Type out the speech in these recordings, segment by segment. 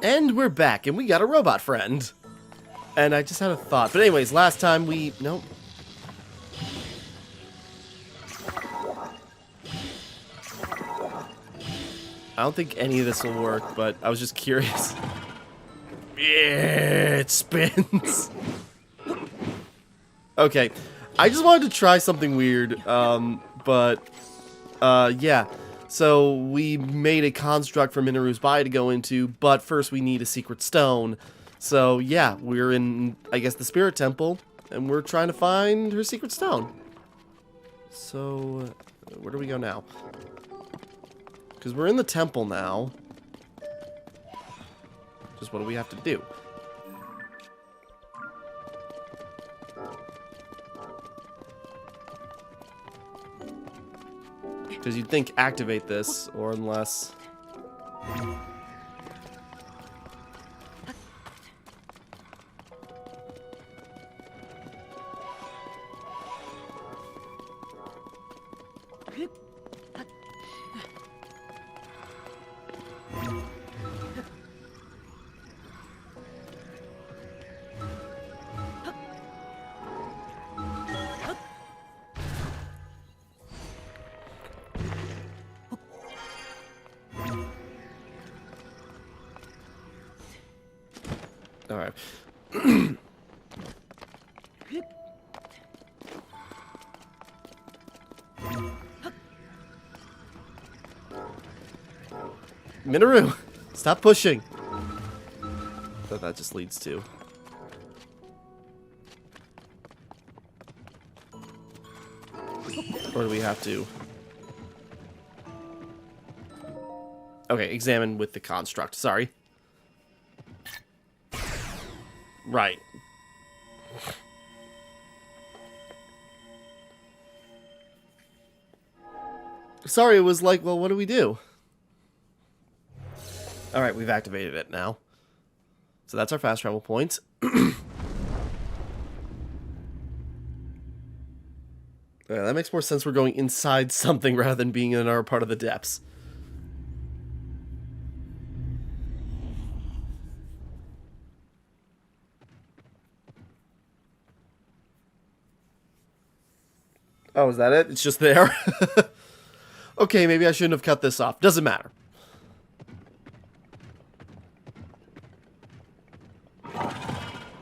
And we're back, and we got a robot friend. And I just had a thought. But anyways, last time we... Nope. I don't think any of this will work, but I was just curious. Yeah, it spins. Okay. I just wanted to try something weird, yeah. So we made a construct for Minaru's body to go into, but first we need a secret stone. So yeah, we're in, I guess, the spirit temple, and we're trying to find her secret stone. So, where do we go now? Because we're in the temple now. Just what do we have to do? Because you'd think activate this, or unless... Alright. Minaru, stop pushing. That just leads to. Or do we have to? Okay, examine with the construct. Sorry. Right. Sorry, it was like, well, what do we do? Alright, we've activated it now. So that's our fast travel point. That makes more sense. We're going inside something rather than being in our part of the depths. Oh, is that it? It's just there? Okay, maybe I shouldn't have cut this off. Doesn't matter.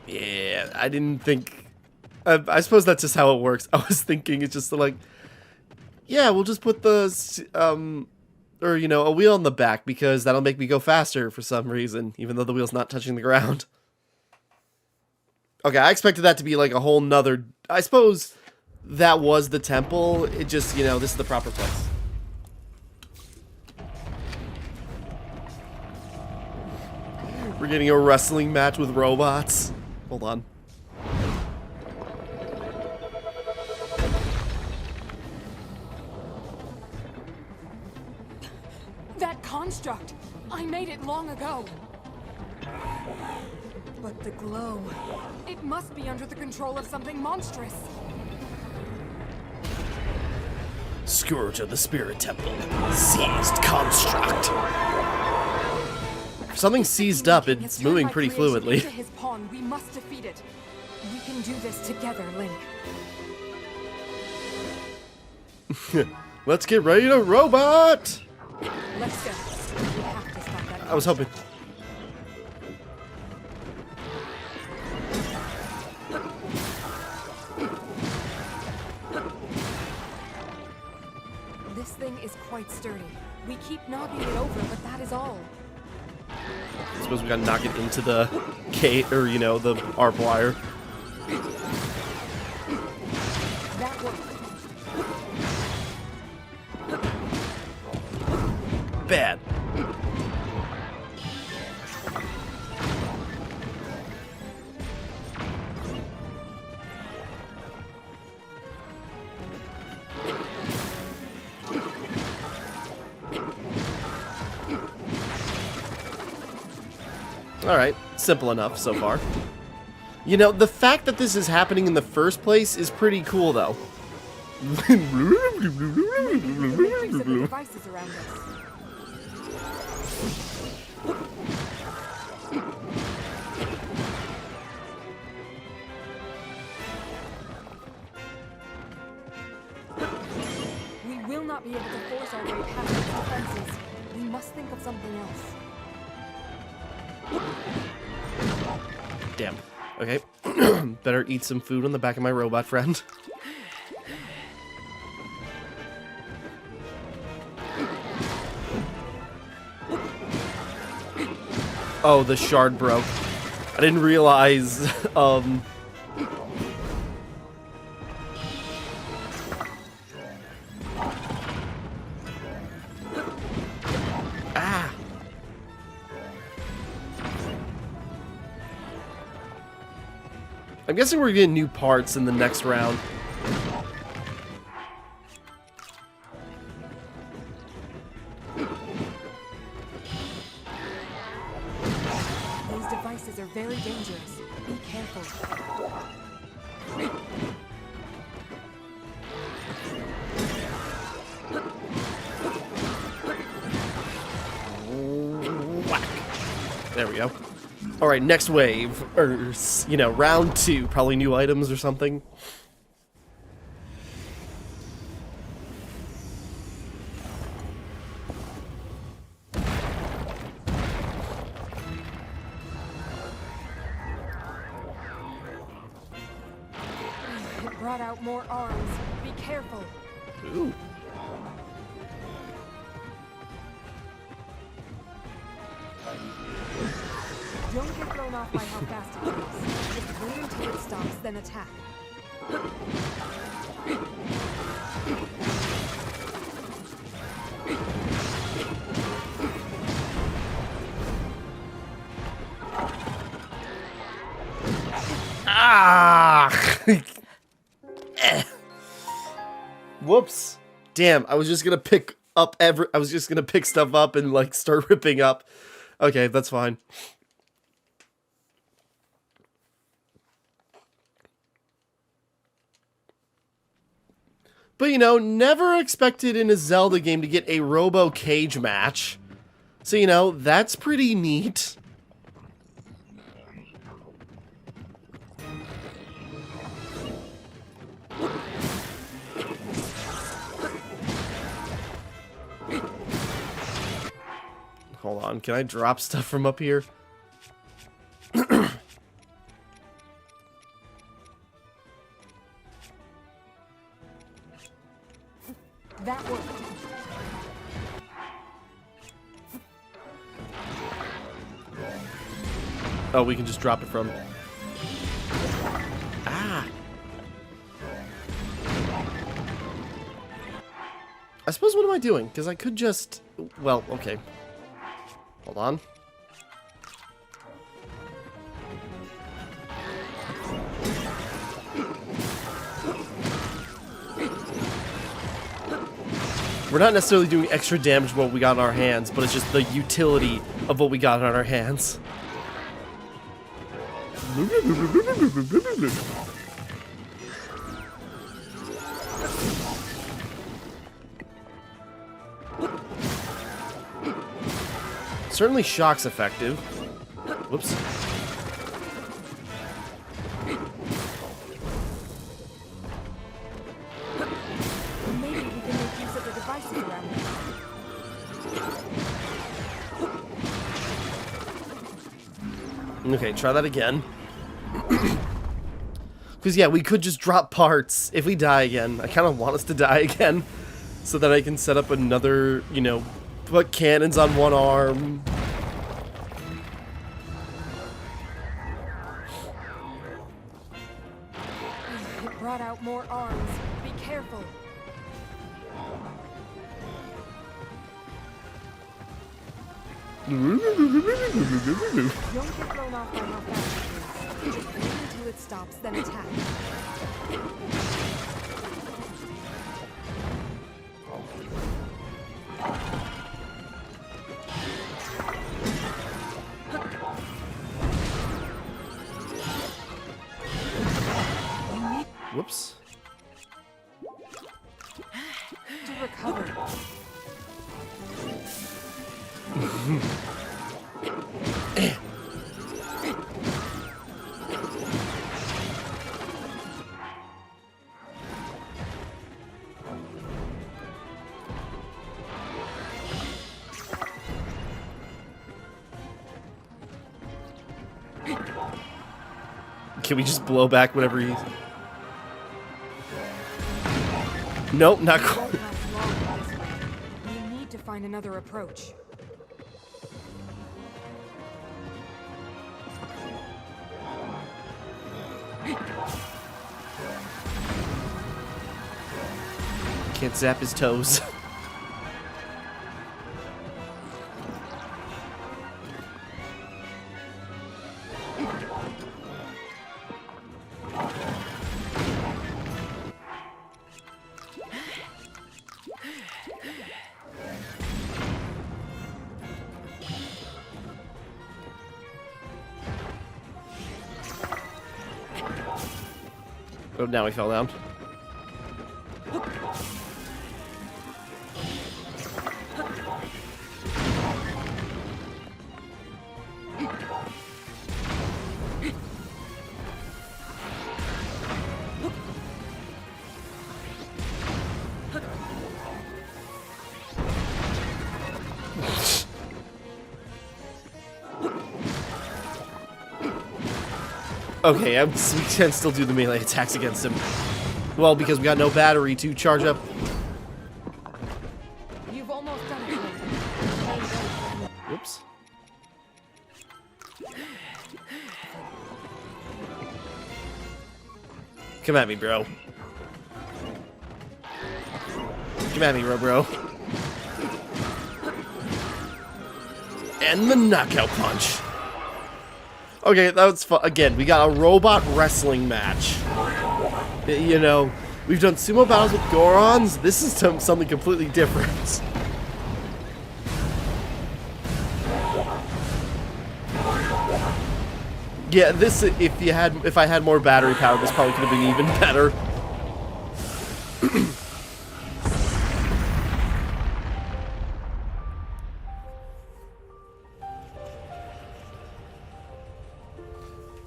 Yeah, I didn't think... I suppose that's just how it works. I was thinking it's just like... Yeah, we'll just put the... or, you know, a wheel on the back because that'll make me go faster for some reason, even though the wheel's not touching the ground. Okay, I expected that to be like a whole nother... I suppose... That was the temple. It just, you know, this is the proper place. We're getting a wrestling match with robots. Hold on. That construct! I made it long ago. But the glow... It must be under the control of something monstrous. Scourge of the Spirit Temple. Seized construct. If something's seized up, it's moving pretty fluidly. His pawn. We must defeat it. We can do this together, Link. Let's get ready to robot! Let's go. We have to stop that. I was hoping. This thing is quite sturdy. We keep knocking it over, but that is all. I suppose we gotta knock it into the gate, or, you know, the ARP wire. That worked. Bad. Alright, simple enough so far. You know, the fact that this is happening in the first place is pretty cool, though. We will not be able to force our way past its defenses. We must think of something else. Damn. Okay. Better eat some food on the back of my robot friend. Oh, the shard broke. I didn't realize, Ah! I'm guessing we're getting new parts in the next round. Those devices are very dangerous. Be careful. Whack. There we go. Alright, next wave. Or, you know, round 2. Probably new items or something. It brought out more arms. Be careful. Ooh. Don't get thrown off by how fast it goes. Just wait until it stops, then attack. Ah! Eh. Whoops. Damn, I was just gonna pick up I was just gonna pick stuff up and like start ripping up. Okay, that's fine. But you know, never expected in a Zelda game to get a Robo Cage match. So you know, that's pretty neat. Hold on, can I drop stuff from up here? That worked. Oh, we can just drop it from... Ah! I suppose, what am I doing? Because I could just... Well, okay. Hold on. We're not necessarily doing extra damage with what we got in our hands, but it's just the utility of what we got on our hands. Certainly shock's effective. Whoops. Maybe we can make use of the devices around us. Okay, try that again. Because, yeah, we could just drop parts if we die again. I kind of want us to die again so that I can set up another, you know, put cannons on one arm. It brought out more arms. Be careful. Don't get thrown off by how fast it goes. Just wait until it stops, then attack. Whoops. To recover. Can we just blow back whatever he's... Nope, not It quite. won't last long this way. We need to find another approach. Can't zap his toes. Oh, now he fell down. Okay, we can still do the melee attacks against him. Well, because we got no battery to charge up. You've almost done it. Whoops. Come at me, bro. Come at me, bro. And the knockout punch. Okay, that was fun. Again, we got a robot wrestling match. You know, we've done sumo battles with Gorons. This is something completely different. Yeah, this if I had more battery power, this probably could have been even better.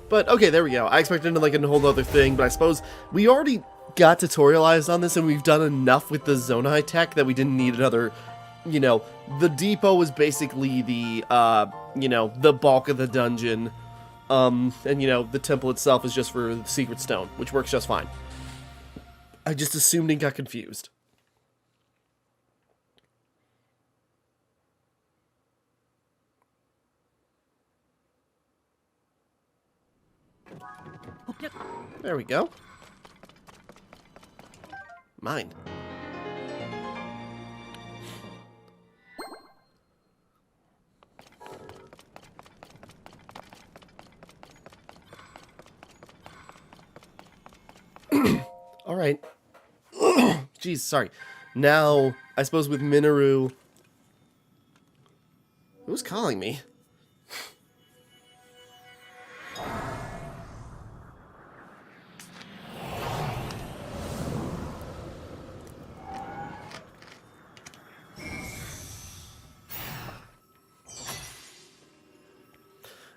But, okay, there we go. I expected like a whole other thing, but I suppose we already got tutorialized on this, and we've done enough with the Zonai tech that we didn't need another, you know, the depot was basically the, you know, the bulk of the dungeon, and, you know, the temple itself is just for the secret stone, which works just fine. I just assumed and got confused. There we go. Mine. All right. Jeez, sorry. Now, I suppose with Minoru... Who's calling me?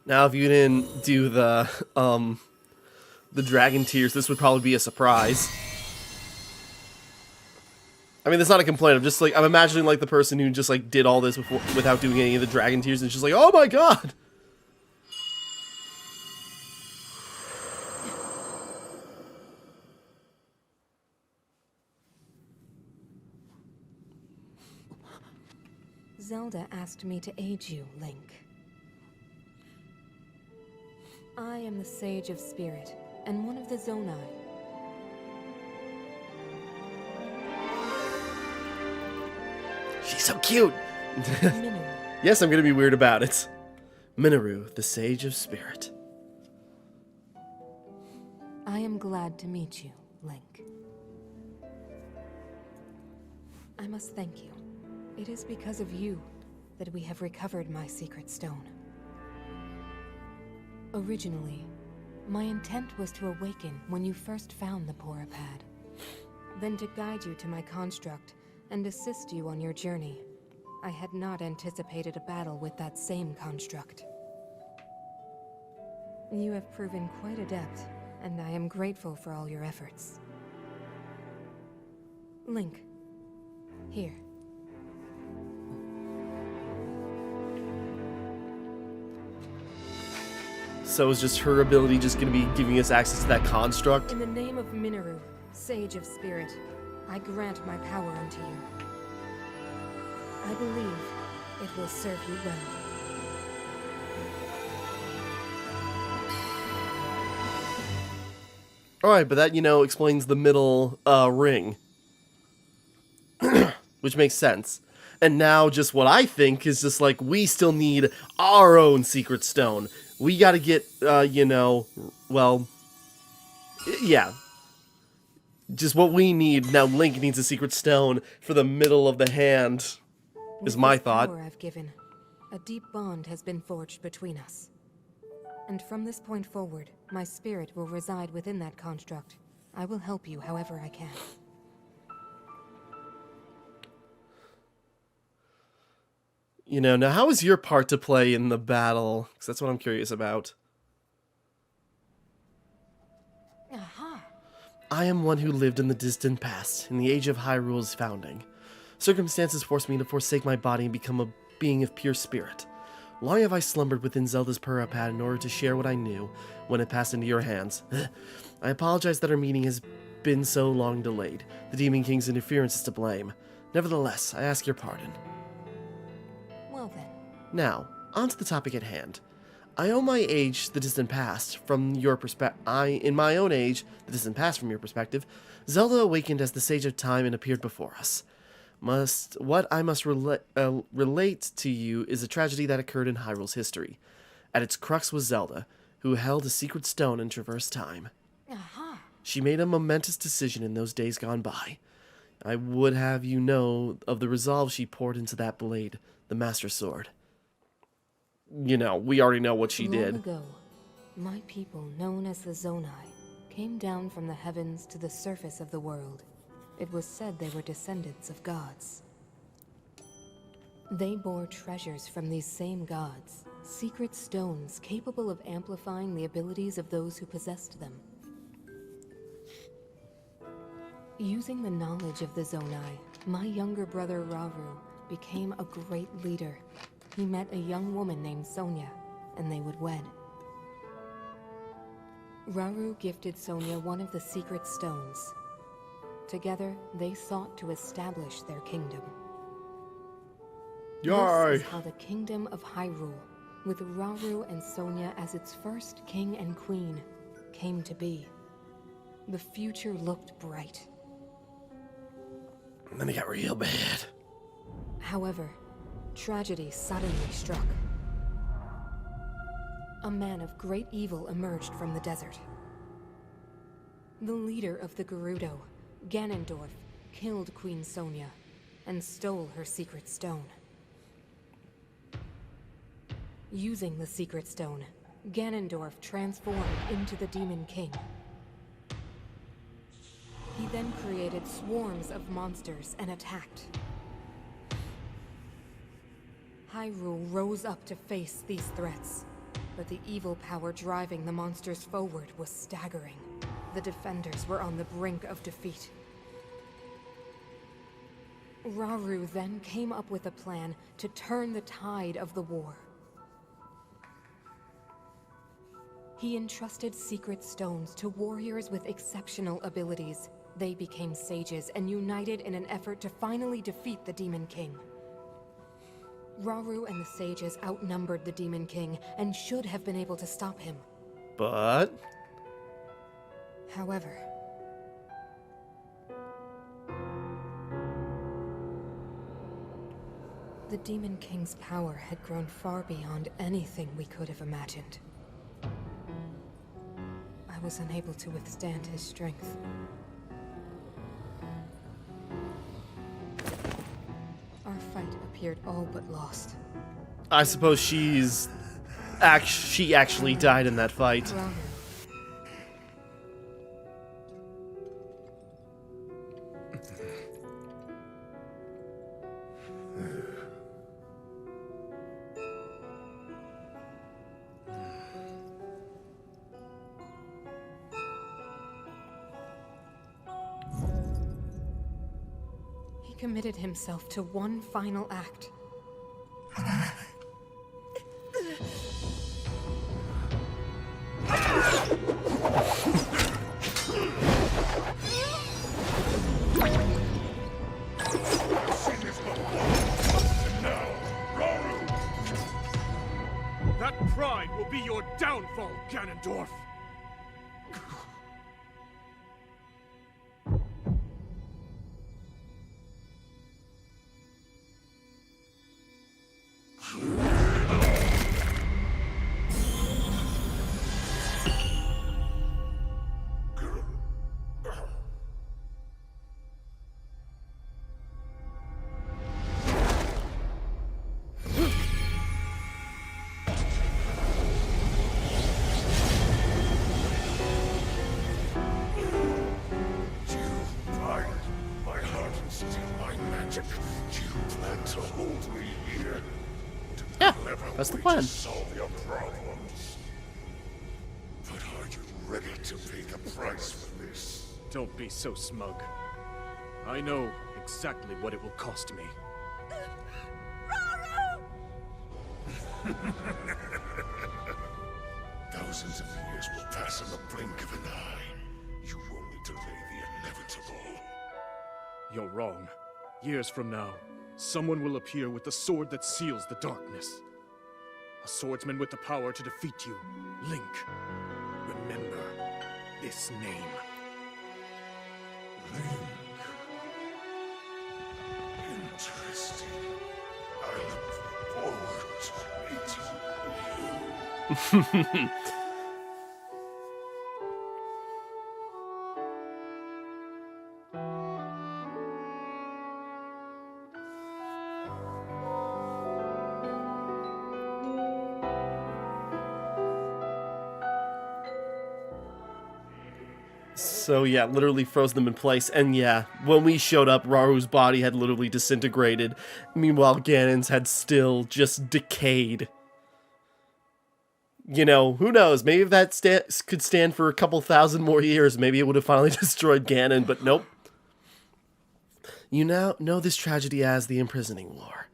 Now, if you didn't do the dragon tears, this would probably be a surprise. I mean, that's not a complaint. I'm just like, I'm imagining like the person who just like did all this without doing any of the dragon tears, and it's just like, oh my god! Zelda asked me to aid you, Link. I am the Sage of Spirit, and one of the Zonai. She's so cute! Minoru. Yes, I'm gonna be weird about it. Minoru, the Sage of Spirit. I am glad to meet you, Link. I must thank you. It is because of you that we have recovered my secret stone. Originally, my intent was to awaken when you first found the Porapad, then to guide you to my construct and assist you on your journey. I had not anticipated a battle with that same construct. You have proven quite adept, and I am grateful for all your efforts. Link, here. So is just her ability just going to be giving us access to that construct? In the name of Minoru, Sage of Spirit, I grant my power unto you. I believe it will serve you well. Alright, but that, explains the middle ring. Which makes sense. And now just what I think is just like, we still need our own secret stone. We gotta get, well, yeah. Just what we need. Now Link needs a secret stone for the middle of the hand, is my thought. With this power I've given, a deep bond has been forged between us. And from this point forward, my spirit will reside within that construct. I will help you however I can. Now how is your part to play in the battle? Because that's what I'm curious about. Aha! I am one who lived in the distant past, in the age of Hyrule's founding. Circumstances forced me to forsake my body and become a being of pure spirit. Long have I slumbered within Zelda's Pura Pad in order to share what I knew when it passed into your hands. I apologize that our meeting has been so long delayed. The Demon King's interference is to blame. Nevertheless, I ask your pardon. Well then. Now, on to the topic at hand. I owe my age the distant past from your perspective. In my own age, the distant past from your perspective, Zelda awakened as the Sage of Time and appeared before us. What I must relate to you is a tragedy that occurred in Hyrule's history. At its crux was Zelda, who held a secret stone and traversed time. Aha! She made a momentous decision in those days gone by. I would have you know of the resolve she poured into that blade, the Master Sword. We already know what she did. Long ago, my people, known as the Zonai, came down from the heavens to the surface of the world. It was said they were descendants of gods. They bore treasures from these same gods, secret stones capable of amplifying the abilities of those who possessed them. Using the knowledge of the Zonai, my younger brother Rauru became a great leader. He met a young woman named Sonia, and they would wed. Rauru gifted Sonia one of the secret stones. Together, they sought to establish their kingdom. This is how the kingdom of Hyrule, with Rauru and Sonia as its first king and queen, came to be. The future looked bright. And then it got real bad. However, tragedy suddenly struck. A man of great evil emerged from the desert. The leader of the Gerudo, Ganondorf, killed Queen Sonia and stole her secret stone. Using the secret stone, Ganondorf transformed into the Demon King. He then created swarms of monsters and attacked. Hyrule rose up to face these threats, but the evil power driving the monsters forward was staggering. The defenders were on the brink of defeat. Rauru then came up with a plan to turn the tide of the war. He entrusted secret stones to warriors with exceptional abilities. They became sages and united in an effort to finally defeat the Demon King. Rauru and the sages outnumbered the Demon King and should have been able to stop him. But However, the Demon King's power had grown far beyond anything we could have imagined. I was unable to withstand his strength. Our fight appeared all but lost. I suppose she actually died in that fight. Rauru. He committed himself to one final act. be your downfall, Ganondorf! Yeah, that's the plan. Solve your problems. But are you ready to pay the price for this? Don't be so smug. I know exactly what it will cost me. Thousands of years will pass in the blink of an eye. You only delay the inevitable. You're wrong. Years from now, someone will appear with the sword that seals the darkness. A swordsman with the power to defeat you. Link. Remember this name. Link. Interesting. I look forward to meeting you. So yeah, literally froze them in place. And yeah, when we showed up, Raru's body had literally disintegrated. Meanwhile, Ganon's had still just decayed. You know, who knows? Maybe if that could stand for a couple thousand more years, maybe it would have finally destroyed Ganon, but nope. You now know this tragedy as the Imprisoning War.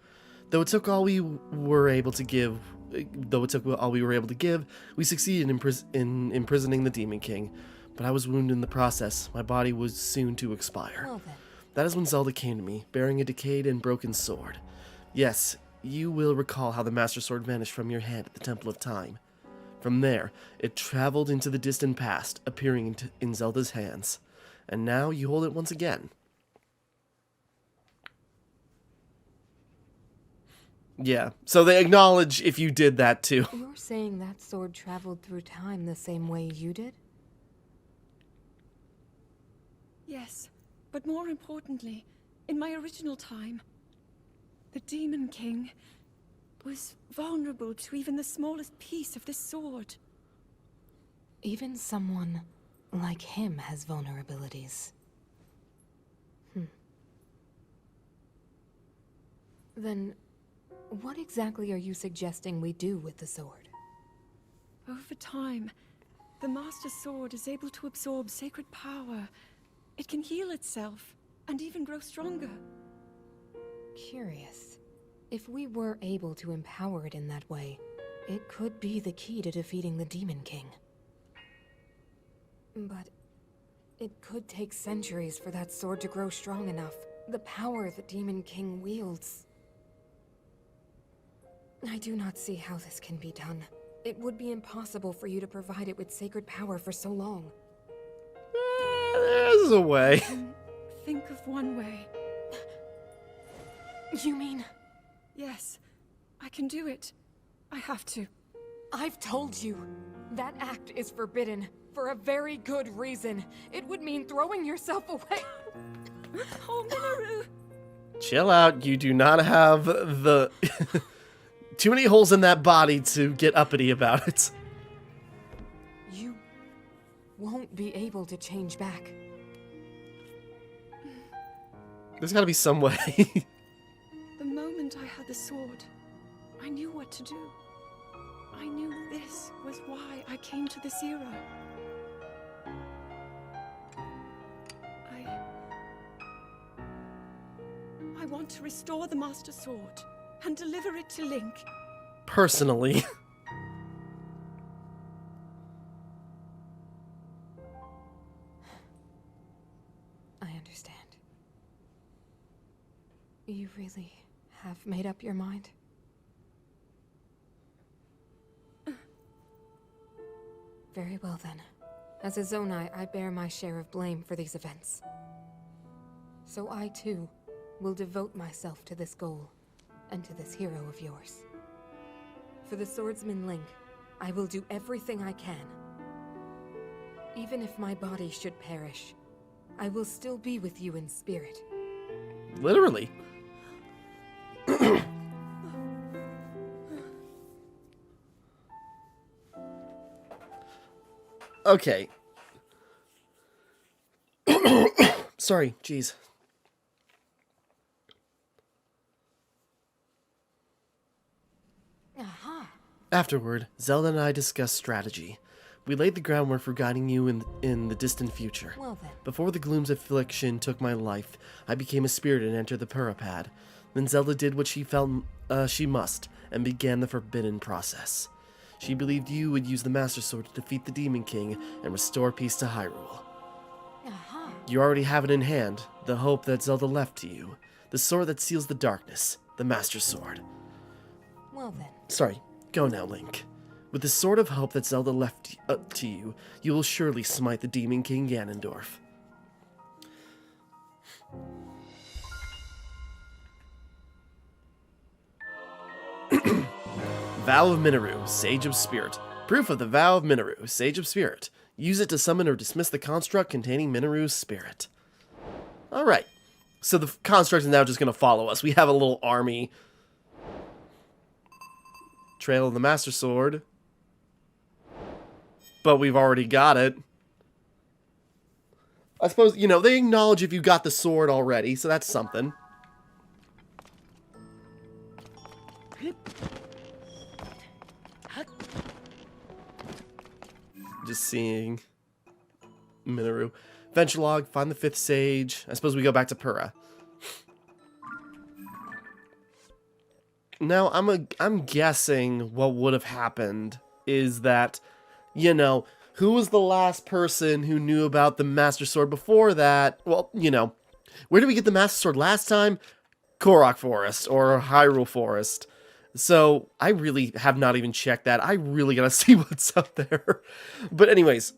Though it took all we were able to give, we succeeded in imprisoning the Demon King. But I was wounded in the process. My body was soon to expire. Well then. That is when Zelda came to me, bearing a decayed and broken sword. Yes, you will recall how the Master Sword vanished from your hand at the Temple of Time. From there, it traveled into the distant past, appearing in Zelda's hands. And now you hold it once again. Yeah, so they acknowledge if you did that too. You're saying that sword traveled through time the same way you did? Yes, but more importantly, in my original time, the Demon King was vulnerable to even the smallest piece of this sword. Even someone like him has vulnerabilities. Then, what exactly are you suggesting we do with the sword? Over time, the Master Sword is able to absorb sacred power. It can heal itself, and even grow stronger. Curious. If we were able to empower it in that way, it could be the key to defeating the Demon King. But it could take centuries for that sword to grow strong enough. The power the Demon King wields. I do not see how this can be done. It would be impossible for you to provide it with sacred power for so long. There's a way. Think of one way. You mean? Yes, I can do it. I have to. I've told you. That act is forbidden. For a very good reason. It would mean throwing yourself away. Oh, Mineru! Chill out. You do not have the... too many holes in that body to get uppity about it. You won't be able to change back. There's gotta be some way. The moment I had the sword, I knew what to do. I knew this was why I came to this era. I want to restore the Master Sword and deliver it to Link. Personally. I understand. You really have made up your mind? Very well then. As a Zonai, I bear my share of blame for these events. So I too will devote myself to this goal, and to this hero of yours. For the swordsman Link, I will do everything I can. Even if my body should perish, I will still be with you in spirit. Literally. Okay. Sorry, jeez. Aha! Afterward, Zelda and I discussed strategy. We laid the groundwork for guiding you in the distant future. Well then. Before the gloom's affliction took my life, I became a spirit and entered the Purapad. Then Zelda did what she felt she must, and began the forbidden process. She believed you would use the Master Sword to defeat the Demon King and restore peace to Hyrule. Aha! You already have it in hand, the hope that Zelda left to you. The sword that seals the darkness, the Master Sword. Well then. Sorry, go now, Link. With the sword of hope that Zelda left to you, you will surely smite the Demon King Ganondorf. Vow of Minoru, Sage of Spirit. Proof of the Vow of Minoru, Sage of Spirit. Use it to summon or dismiss the construct containing Minoru's spirit. Alright. So the construct is now just going to follow us. We have a little army. Trail of the Master Sword. But we've already got it. I suppose, you know, they acknowledge if you got the sword already, so that's something. Just seeing Minoru. Venture log, find the 5th sage. I suppose we go back to Pura. Now, I'm guessing what would have happened is that, you know, who was the last person who knew about the Master Sword before that? Well, you know, where did we get the Master Sword last time? Korok Forest or Hyrule Forest. So, I really have not even checked that. I really gotta see what's up there. But anyways,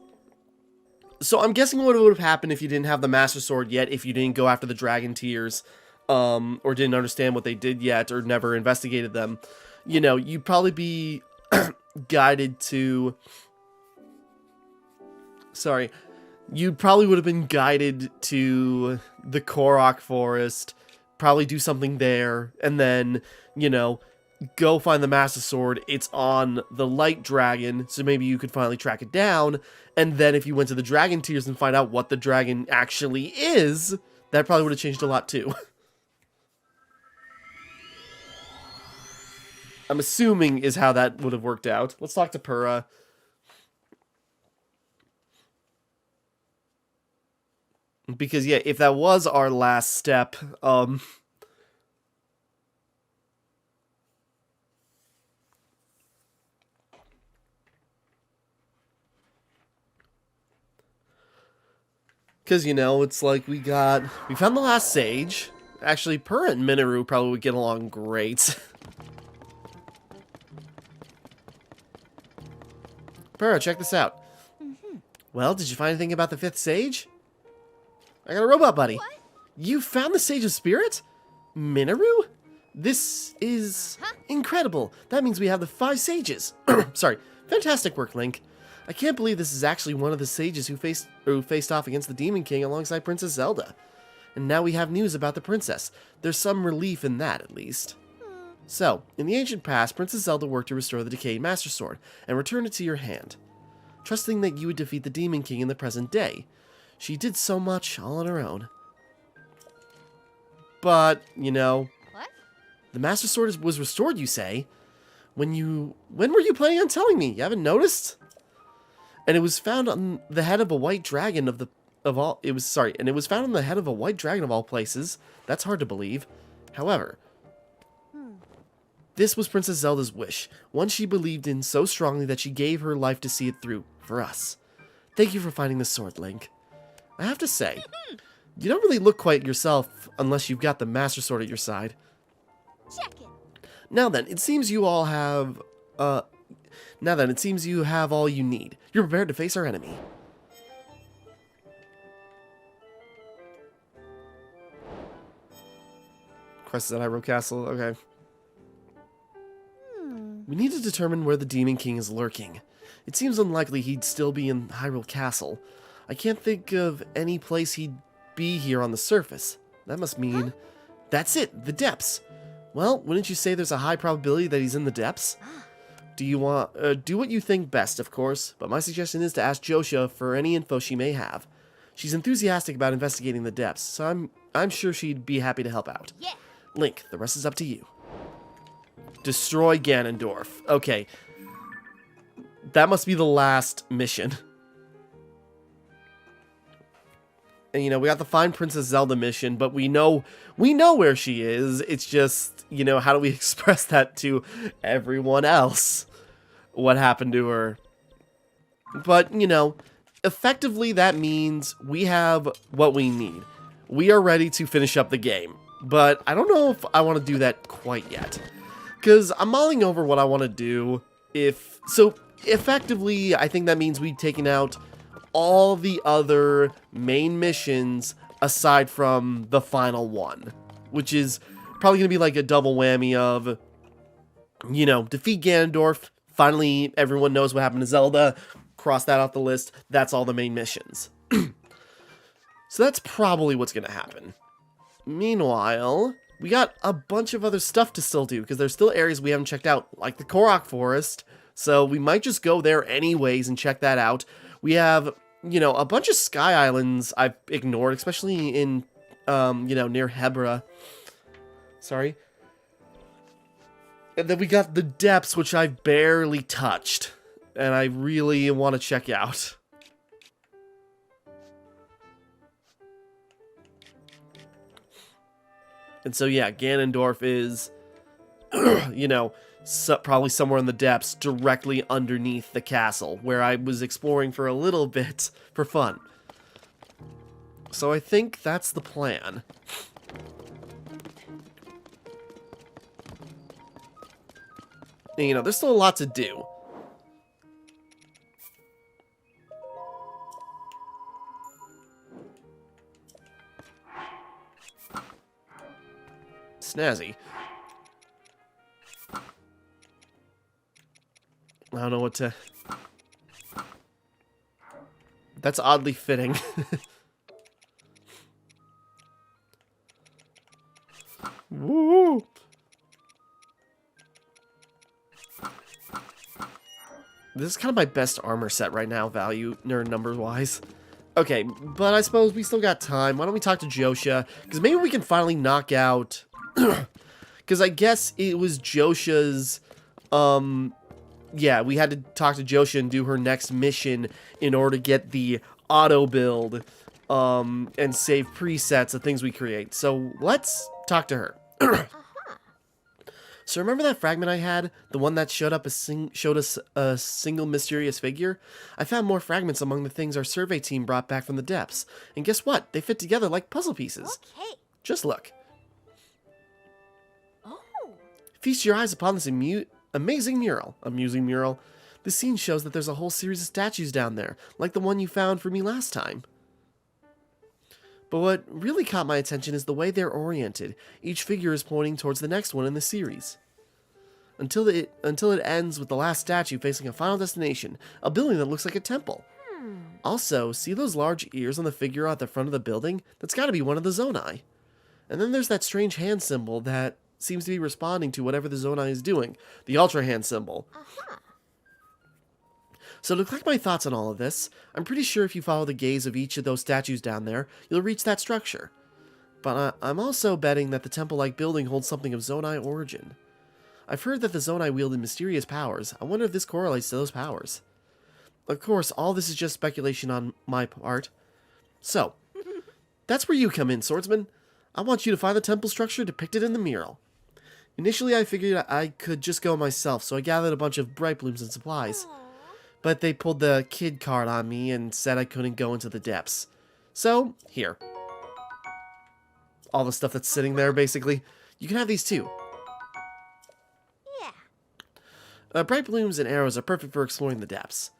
so I'm guessing what would have happened if you didn't have the Master Sword yet, if you didn't go after the Dragon Tears, or didn't understand what they did yet, or never investigated them. You know, you'd probably be guided to... Sorry. You probably would have been guided to the Korok Forest, probably do something there, and then, you know, go find the Master Sword. It's on the Light Dragon, so maybe you could finally track it down, and then if you went to the Dragon Tears and find out what the dragon actually is, that probably would have changed a lot too. I'm assuming is how that would have worked out. Let's talk to Pura. Because, yeah, if that was our last step, because, you know, it's like we found the last sage. Actually, Pura and Minoru probably would get along great. Pura, check this out. Well, did you find anything about the 5th sage? I got a robot buddy. What? You found the Sage of Spirit? Minoru? This is incredible. That means we have the 5 sages. Sorry. Fantastic work, Link. I can't believe this is actually one of the sages who faced off against the Demon King alongside Princess Zelda. And now we have news about the princess. There's some relief in that, at least. So, in the ancient past, Princess Zelda worked to restore the decayed Master Sword and return it to your hand, trusting that you would defeat the Demon King in the present day. She did so much all on her own. But, you know, What? the Master Sword was restored, you say? When were you planning on telling me? You haven't noticed? And it was found on the head of a white dragon and it was found on the head of a white dragon of all places. That's hard to believe. However, this was Princess Zelda's wish, one she believed in so strongly that she gave her life to see it through, for us. Thank you for finding the sword, Link. I have to say, you don't really look quite yourself unless you've got the Master Sword at your side. Check it. Now then, it seems you all have, Now then, it seems you have all you need. You're prepared to face our enemy. Crisis at Hyrule Castle, okay. We need to determine where the Demon King is lurking. It seems unlikely he'd still be in Hyrule Castle. I can't think of any place he'd be here on the surface. That must mean... That's it, the depths. Well, wouldn't you say there's a high probability that he's in the depths? Do you want... do what you think best, of course, but my suggestion is to ask Josha for any info she may have. She's enthusiastic about investigating the depths, so I'm sure she'd be happy to help out. Yeah. Link, the rest is up to you. Destroy Ganondorf. Okay. That must be the last mission. And, you know, we got the Find Princess Zelda mission, but we know where she is. It's just, you know, how do we express that to everyone else? What happened to her? But, you know, effectively that means we have what we need. We are ready to finish up the game. But I don't know if I want to do that quite yet. Because I'm mulling over what I want to do. So, effectively, I think that means we've taken out all the other main missions aside from the final one. Which is probably going to be like a double whammy of, you know, defeat Ganondorf. Finally, everyone knows what happened to Zelda. Cross that off the list. That's all the main missions. So that's probably what's going to happen. Meanwhile, we got a bunch of other stuff to still do, because there's still areas we haven't checked out, like the Korok Forest, so we might just go there anyways and check that out. We have, you know, a bunch of Sky Islands I've ignored, especially in, you know, near Hebra. Sorry. And then we got the depths, which I've barely touched, and I really want to check out. And so, yeah, Ganondorf is, you know, probably somewhere in the depths, directly underneath the castle, where I was exploring for a little bit for fun. So I think that's the plan. And, you know, there's still a lot to do. Snazzy. I don't know what to... That's oddly fitting. Woo! This is kind of my best armor set right now, value, number-wise. Okay, but I suppose we still got time. Why don't we talk to Josha? Because maybe we can finally knock out... Because I guess it was Josha's, yeah, we had to talk to Josha and do her next mission in order to get the auto build, and save presets of things we create. So let's talk to her. So remember that fragment I had? The one that showed us a single mysterious figure? I found more fragments among the things our survey team brought back from the depths. And guess what? They fit together like puzzle pieces. Okay. Just look. Oh. Feast your eyes upon this amazing mural. Amusing mural. This scene shows that there's a whole series of statues down there, like the one you found for me last time. But what really caught my attention is the way they're oriented. Each figure is pointing towards the next one in the series. Until it ends with the last statue facing a final destination, a building that looks like a temple. Also, see those large ears on the figure at the front of the building? That's gotta be one of the Zonai. And then there's that strange hand symbol that seems to be responding to whatever the Zonai is doing. The Ultra Hand symbol. So to collect my thoughts on all of this, I'm pretty sure if you follow the gaze of each of those statues down there, you'll reach that structure. But I'm also betting that the temple-like building holds something of Zonai origin. I've heard that the Zonai wielded mysterious powers. I wonder if this correlates to those powers. Of course, all this is just speculation on my part. So, that's where you come in, swordsman. I want you to find the temple structure depicted in the mural. Initially, I figured I could just go myself, so I gathered a bunch of bright blooms and supplies. But they pulled the kid card on me and said I couldn't go into the depths. So, here. All the stuff that's sitting there, basically. You can have these too. Yeah. Bright blooms and arrows are perfect for exploring the depths.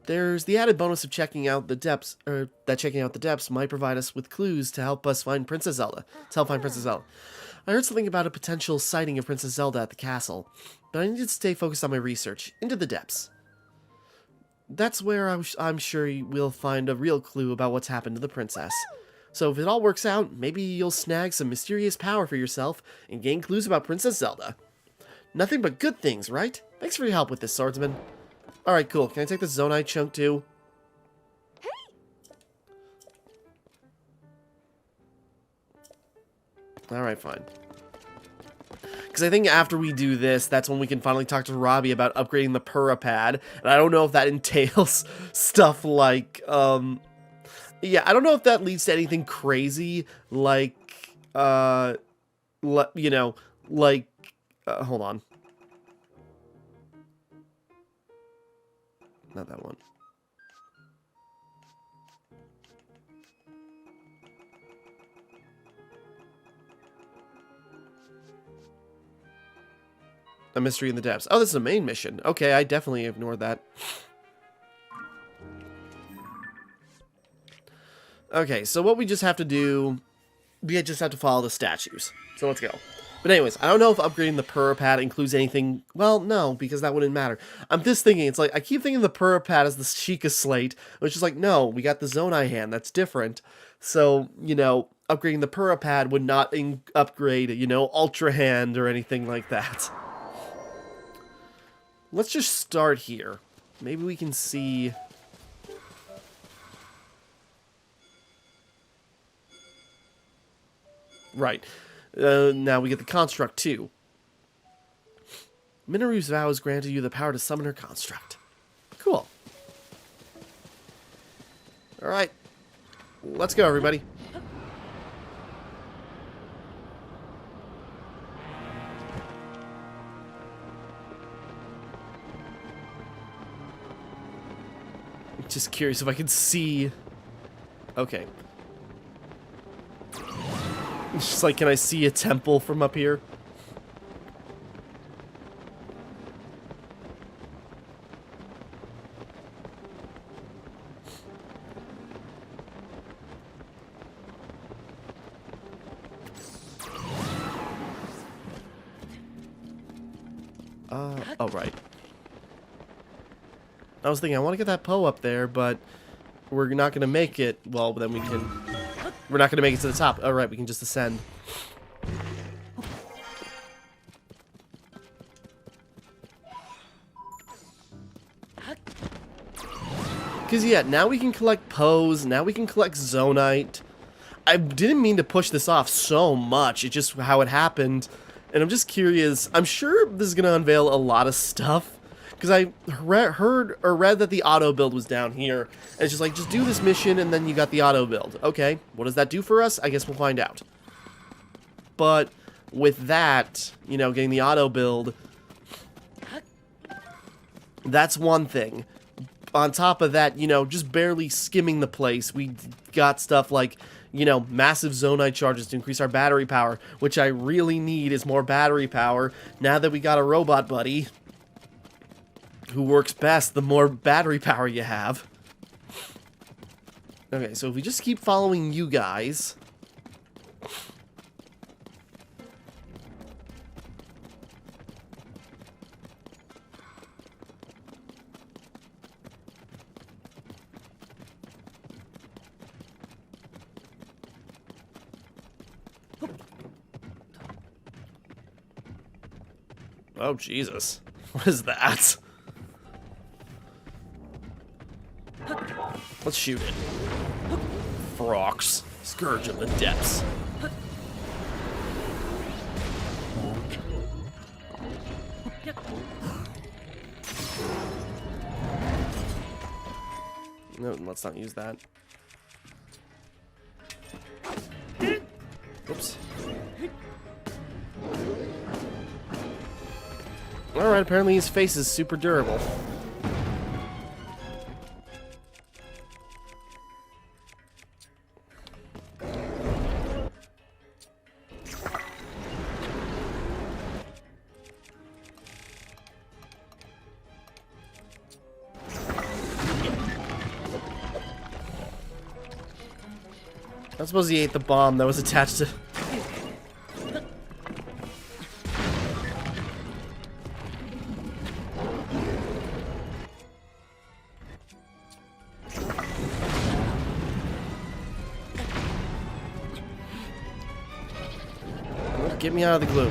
There's the added bonus of checking out the depths, checking out the depths might provide us with clues to help us find Princess Zelda. I heard something about a potential sighting of Princess Zelda at the castle, but I need to stay focused on my research into the depths. That's where I'm sure we'll find a real clue about what's happened to the princess. So if it all works out, maybe you'll snag some mysterious power for yourself and gain clues about Princess Zelda. Nothing but good things, right? Thanks for your help with this, swordsman. Alright, cool. Can I take the Zonite chunk too? Alright, fine. Because I think after we do this, that's when we can finally talk to Robbie about upgrading the Purapad. And I don't know if that entails stuff like, yeah, I don't know if that leads to anything crazy, like, you know, like, hold on. Not that one. A mystery in the depths. Oh, this is a main mission. Okay, I definitely ignored that. Okay, so what we just have to do, we just have to follow the statues. So let's go. But anyways, I don't know if upgrading the Purapad includes anything. Well, no, because that wouldn't matter. I'm just thinking, it's like, I keep thinking the Purapad is the Sheikah Slate, which is like, no, we got the Zonai hand, that's different. So, you know, upgrading the Purapad would not upgrade, you know, Ultra Hand or anything like that. Let's just start here. Maybe we can see... Right. Now we get the construct, too. Minaru's vow has granted you the power to summon her construct. Cool. Alright. Let's go, everybody. Just curious if I can see... Okay. It's just like, can I see a temple from up here? Oh, right. I was thinking, I want to get that Poe up there, but we're not going to make it. Well, then we can... We're not going to make it to the top. All right, we can just ascend. Because, yeah, now we can collect Poes. Now we can collect Zonite. I didn't mean to push this off so much. It's just how it happened. And I'm just curious. I'm sure this is going to unveil a lot of stuff. Because I heard or read that the auto build was down here. And it's just like, just do this mission and then you got the auto build. Okay, what does that do for us? I guess we'll find out. But with that, you know, getting the auto build, that's one thing. On top of that, you know, just barely skimming the place, we got stuff like, you know, massive Zonite charges to increase our battery power, which I really need is more battery power now that we got a robot buddy who works best the more battery power you have. Okay, so if we just keep following you guys... Oh, Jesus. What is that? Let's shoot it. Frox. Scourge of the Depths. No, let's not use that. Oops. Alright, apparently his face is super durable. I suppose he ate the bomb that was attached to... Get me out of the gloom.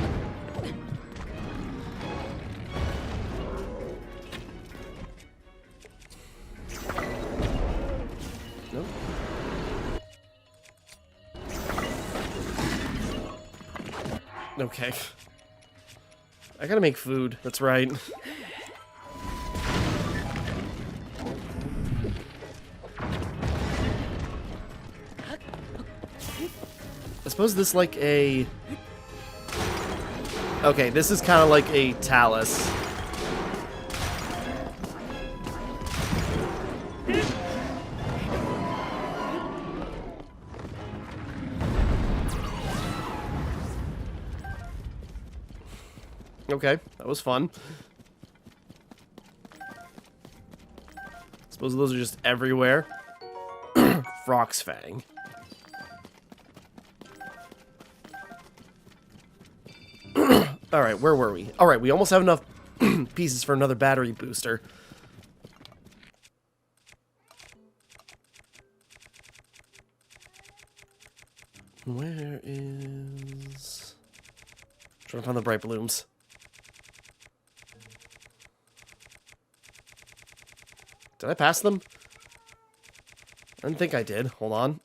Nope. Okay. I gotta make food. That's right. I suppose this like a... Okay, this is kind of like a talus. Okay, that was fun. Suppose those are just everywhere. Frog's Fang. Alright, where were we? Alright, we almost have enough pieces for another battery booster. Where is... Trying to find the bright blooms. Did I pass them? I didn't think I did. Hold on.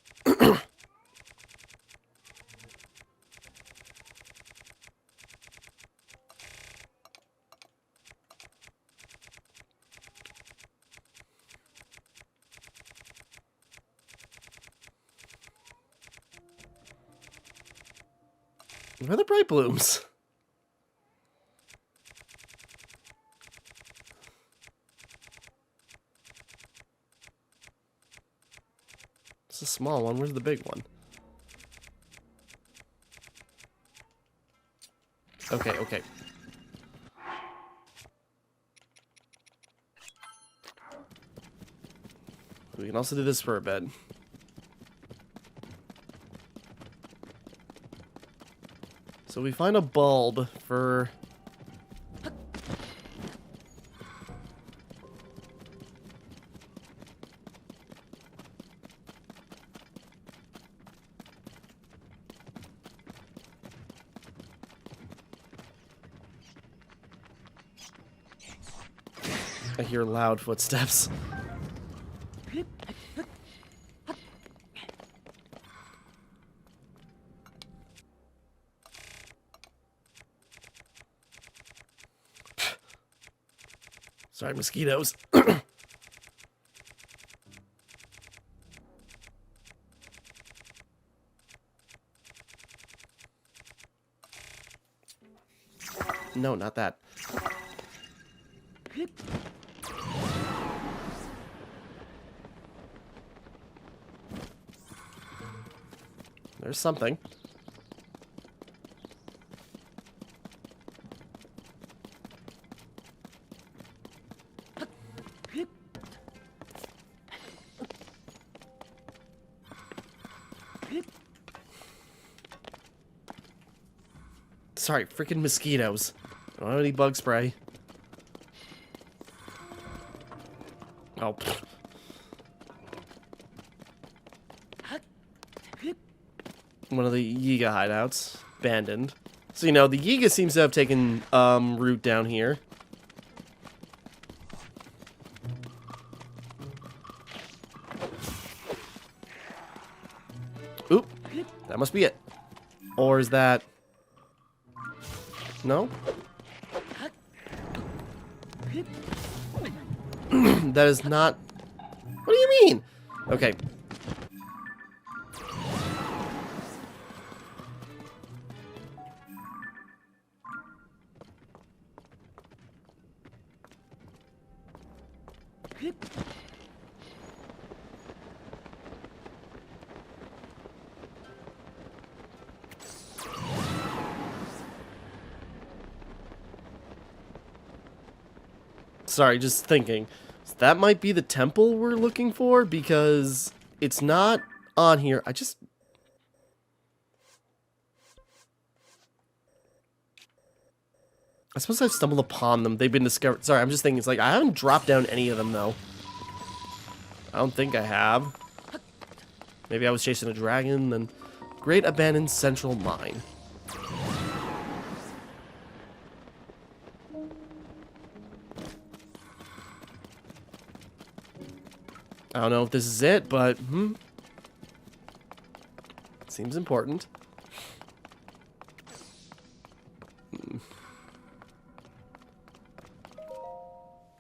Where are the bright blooms? It's a small one. Where's the big one? Okay, okay. We can also do this for a bit. So we find a bulb for... I hear loud footsteps. Sorry, mosquitoes. No, not that. There's something. Sorry, freaking mosquitoes. I don't have any bug spray. Oh. One of the Yiga hideouts. Abandoned. So, you know, the Yiga seems to have taken, root down here. Oop. That must be it. Or is that... No? That is not... What do you mean? Okay. Sorry, just thinking. That might be the temple we're looking for, because it's not on here. I just I suppose I've stumbled upon them. They've been discovered. Sorry, I'm just thinking, it's like, I haven't dropped down any of them, though. I don't think I have. Maybe I was chasing a dragon, then... Great Abandoned Central Mine. I don't know if this is it, but, seems important.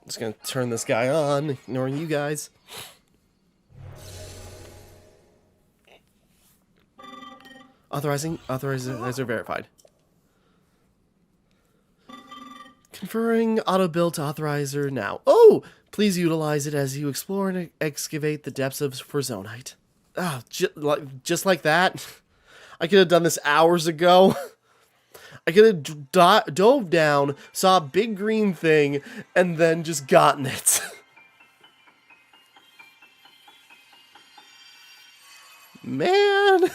Just gonna turn this guy on, ignoring you guys. Authorizer verified. Conferring auto build to authorizer now. Oh! Please utilize it as you explore and excavate the depths of for Zonite. Ah, just like that? I could have done this hours ago. I could have dove down, saw a big green thing, and then just gotten it. Man.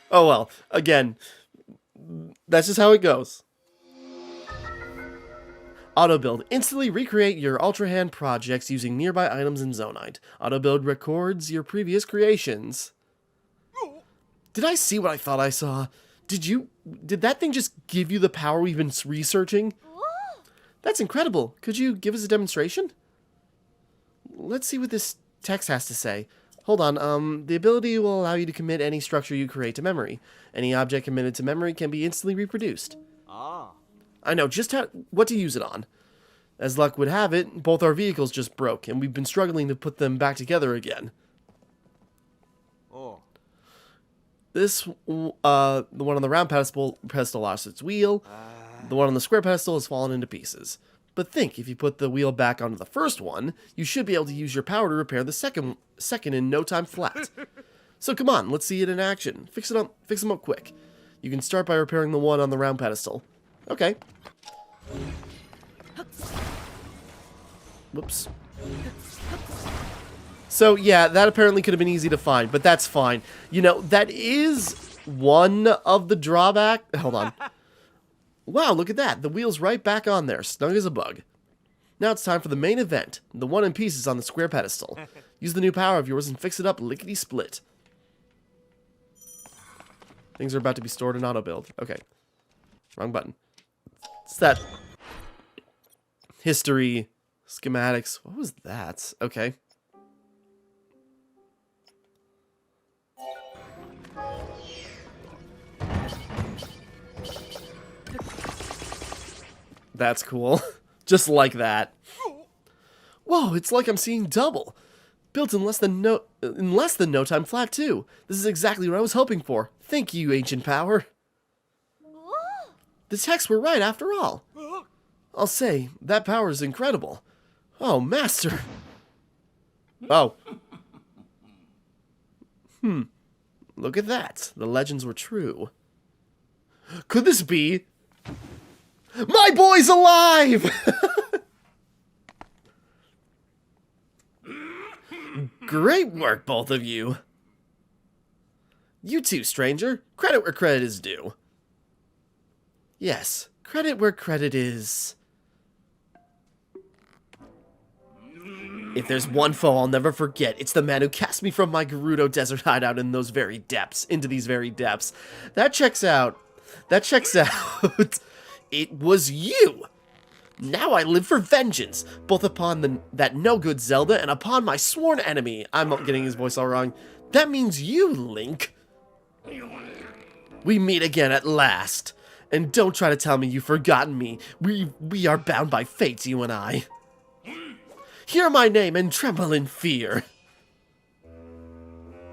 Oh well, again, that's just how it goes. Auto build. Instantly recreate your Ultra Hand projects using nearby items in Zonite. Auto build records your previous creations. Did I see what I thought I saw? Did that thing just give you the power we've been researching? That's incredible. Could you give us a demonstration? Let's see what this text has to say. Hold on, the ability will allow you to commit any structure you create to memory. Any object committed to memory can be instantly reproduced. I know just what to use it on. As luck would have it, both our vehicles just broke, and we've been struggling to put them back together again. This, the one on the round pedestal lost its wheel. The one on the square pedestal has fallen into pieces. But think, if you put the wheel back onto the first one, you should be able to use your power to repair the second in no time flat. So come on, let's see it in action. Fix them up quick. You can start by repairing the one on the round pedestal. Okay. Whoops. So yeah, that apparently could have been easy to find, but that's fine. You know, that is one of the drawback. Hold on. Wow, look at that. The wheel's right back on there, snug as a bug. Now it's time for the main event, the one in pieces on the square pedestal. Use the new power of yours and fix it up lickety-split. Things are about to be stored in auto build. Okay. Wrong button. It's that history, schematics. What was that? Okay. That's cool. Just like that. Whoa, it's like I'm seeing double. Built in less than no time flat too. This is exactly what I was hoping for. Thank you, ancient power. The texts were right after all. I'll say, that power is incredible. Oh, master. Oh. Look at that. The legends were true. Could this be... My boy's alive! Great work, both of you. You too, stranger. Credit where credit is due. Yes, credit where credit is. If there's one foe I'll never forget, it's the man who cast me from my Gerudo desert hideout in those very depths, into these very depths. That checks out. That checks out. It was you! Now I live for vengeance, both upon that no-good Zelda and upon my sworn enemy. I'm getting his voice all wrong. That means you, Link. We meet again at last. And don't try to tell me you've forgotten me. We are bound by fate, you and I. Hear my name and tremble in fear.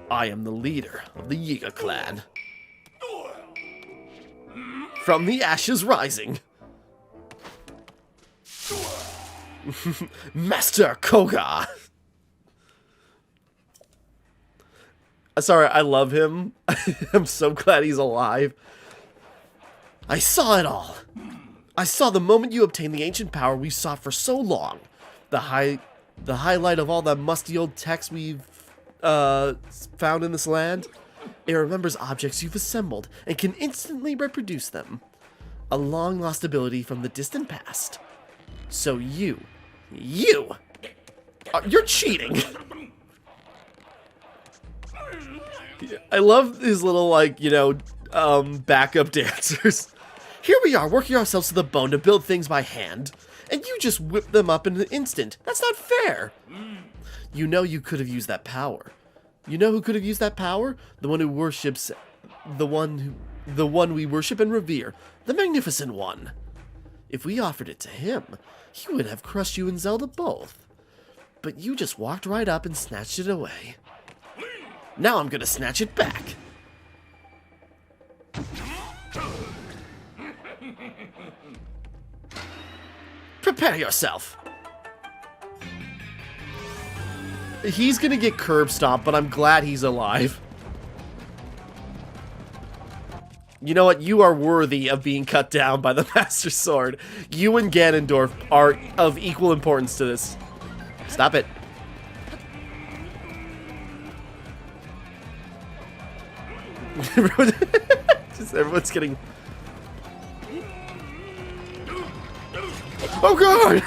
I am the leader of the Yiga clan. From the ashes rising. Master Koga. Sorry, I love him. I'm so glad he's alive. I saw it all. I saw the moment you obtained the ancient power we sought for so long. The highlight of all the musty old text we've found in this land. It remembers objects you've assembled and can instantly reproduce them. a long-lost ability from the distant past. So you're cheating. I love his little, like, you know, backup dancers. Here we are, working ourselves to the bone to build things by hand, and you just whip them up in an instant. That's not fair. You know you could have used that power. You know who could have used that power? The one who worships, the one we worship and revere, the Magnificent One. If we offered it to him, he would have crushed you and Zelda both. But you just walked right up and snatched it away. Now I'm gonna snatch it back. Prepare yourself. He's gonna get curb stomped, but I'm glad he's alive. You know what? You are worthy of being cut down by the Master Sword. You and Ganondorf are of equal importance to this. Stop it. Everyone's getting... Oh god!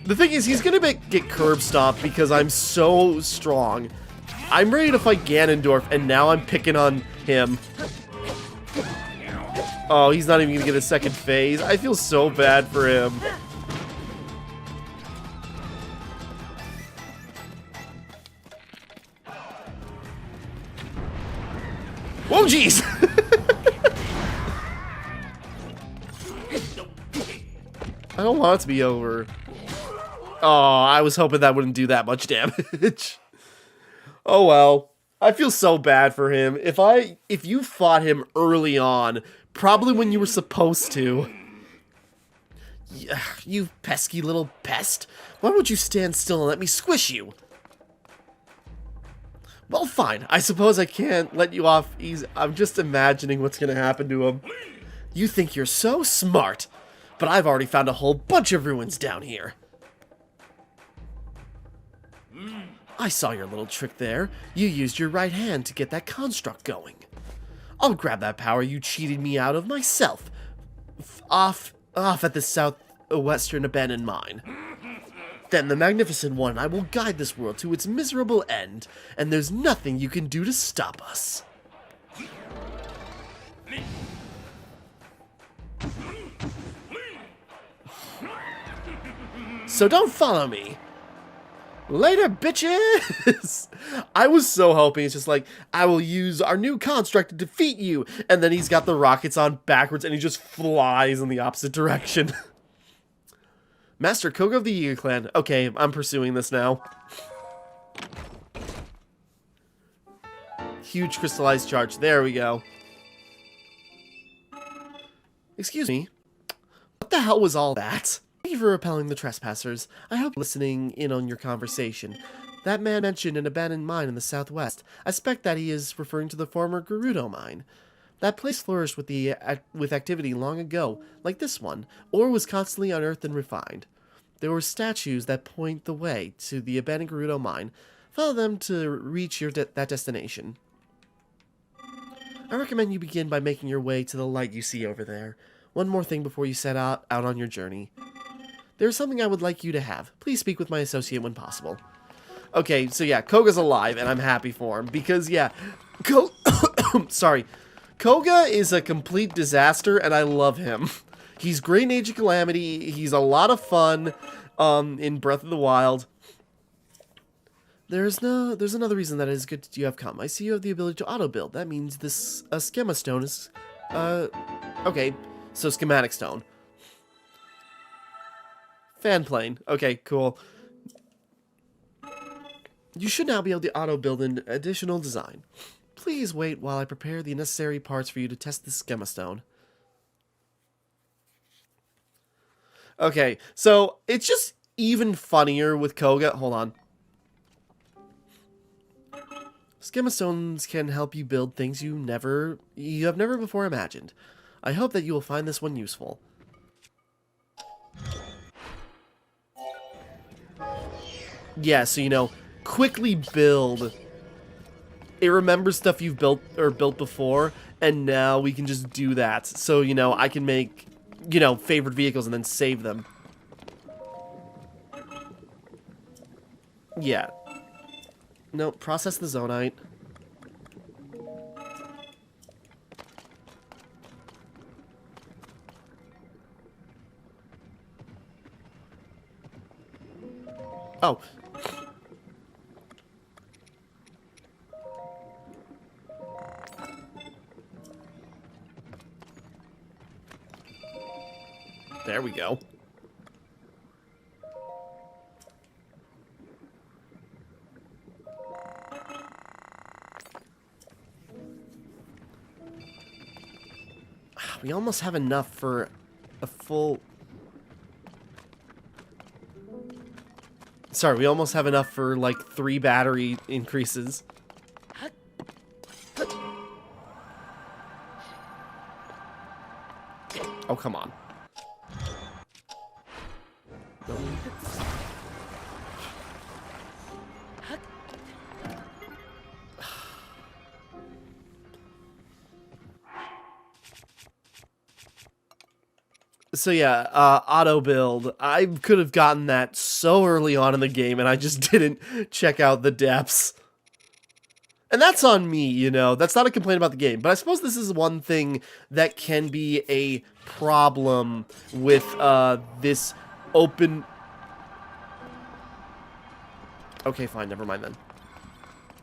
The thing is, he's gonna get curb stomped because I'm so strong. I'm ready to fight Ganondorf, and now I'm picking on him. Oh, he's not even gonna get a second phase. I feel so bad for him. Whoa, jeez! I don't want it to be over. Oh, I was hoping that wouldn't do that much damage. Oh well. I feel so bad for him. If you fought him early on, probably when you were supposed to. You pesky little pest. Why won't you stand still and let me squish you? Well, fine. I suppose I can't let you off easy. I'm just imagining what's gonna happen to him. You think you're so smart, but I've already found a whole bunch of ruins down here. I saw your little trick there. You used your right hand to get that construct going. I'll grab that power you cheated me out of myself. Off at the southwestern abandoned mine. Then the Magnificent One and I will guide this world to its miserable end, and there's nothing you can do to stop us. So don't follow me. Later, bitches! I was so hoping it's just like, I will use our new construct to defeat you, and then he's got the rockets on backwards and he just flies in the opposite direction. Master Koga of the Yiga Clan. Okay, I'm pursuing this now. Huge crystallized charge. There we go. Excuse me. What the hell was all that? Thank you for repelling the trespassers. I hope listening in on your conversation. That man mentioned an abandoned mine in the southwest. I suspect that he is referring to the former Gerudo mine. That place flourished with activity long ago, like this one, or was constantly unearthed and refined. There were statues that point the way to the abandoned Gerudo mine. Follow them to reach that destination. I recommend you begin by making your way to the light you see over there. One more thing before you set out on your journey. There's something I would like you to have. Please speak with my associate when possible. Okay, so yeah, Koga's alive, and I'm happy for him, because, yeah, sorry. Koga is a complete disaster, and I love him. He's great in Age of Calamity, he's a lot of fun, in Breath of the Wild. There's another reason that it is good you have come. I see you have the ability to auto-build. That means this, schema stone is, okay, so schematic stone. Fan plane. Okay, cool. You should now be able to auto-build an additional design. Please wait while I prepare the necessary parts for you to test the schema stone. Okay, so it's just even funnier with Koga. Hold on. Schema stones can help you build things you have never before imagined. I hope that you will find this one useful. Yeah, so, you know, quickly build it remembers stuff you've built before, and now we can just do that. So, you know, I can make, you know, favorite vehicles and then save them. Yeah. No, process the zonite. Oh. There we go. We almost have enough for a full... Sorry, we almost have enough for, like, 3 battery increases. Oh, come on. So yeah, auto build. I could have gotten that so early on in the game, and I just didn't check out the depths. And that's on me, you know. That's not a complaint about the game. But I suppose this is one thing that can be a problem with this open... Okay, fine, never mind then.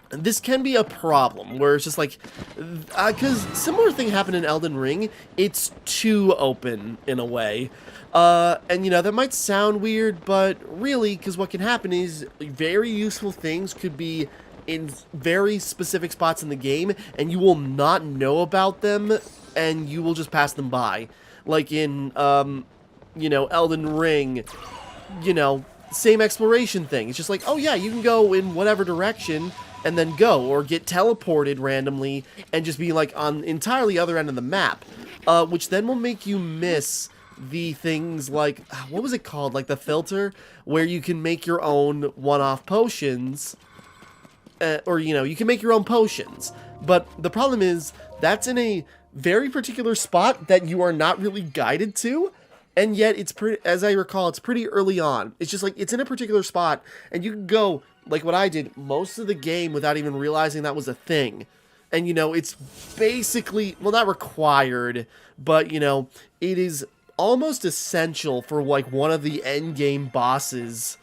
This can be a problem, where it's just like... Because similar thing happened in Elden Ring. It's too open, in a way. And, you know, that might sound weird, but really, because what can happen is very useful things could be in very specific spots in the game, and you will not know about them, and you will just pass them by. Like in, you know, Elden Ring, you know, same exploration thing. It's just like, oh yeah, you can go in whatever direction, and then go, or get teleported randomly, and just be like on entirely other end of the map, which then will make you miss the things like, what was it called, like the filter, where you can make your own one-off potions, or, you know, you can make your own potions, but the problem is, that's in a very particular spot that you are not really guided to, and yet it's pretty, as I recall, it's pretty early on. It's just like, it's in a particular spot, and you can go, like what I did, most of the game without even realizing that was a thing. And, you know, it's basically, well, not required, but, you know, it is almost essential for, like, one of the end game bosses.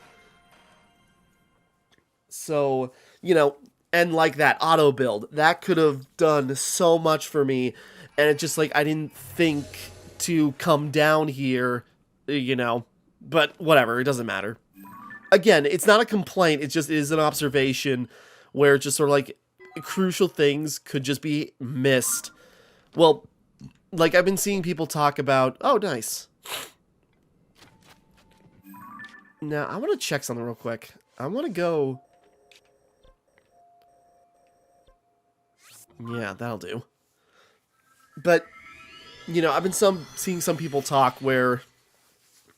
So, you know, and like that auto build, that could have done so much for me, and it's just like, I didn't think to come down here, you know, but whatever, it doesn't matter. Again, it's not a complaint, it just is an observation where it's just sort of like crucial things could just be missed. Well, like I've been seeing people talk about, oh, nice. Now, I want to check something real quick. I want to go... Yeah, that'll do. But, you know, I've been seeing some people talk where,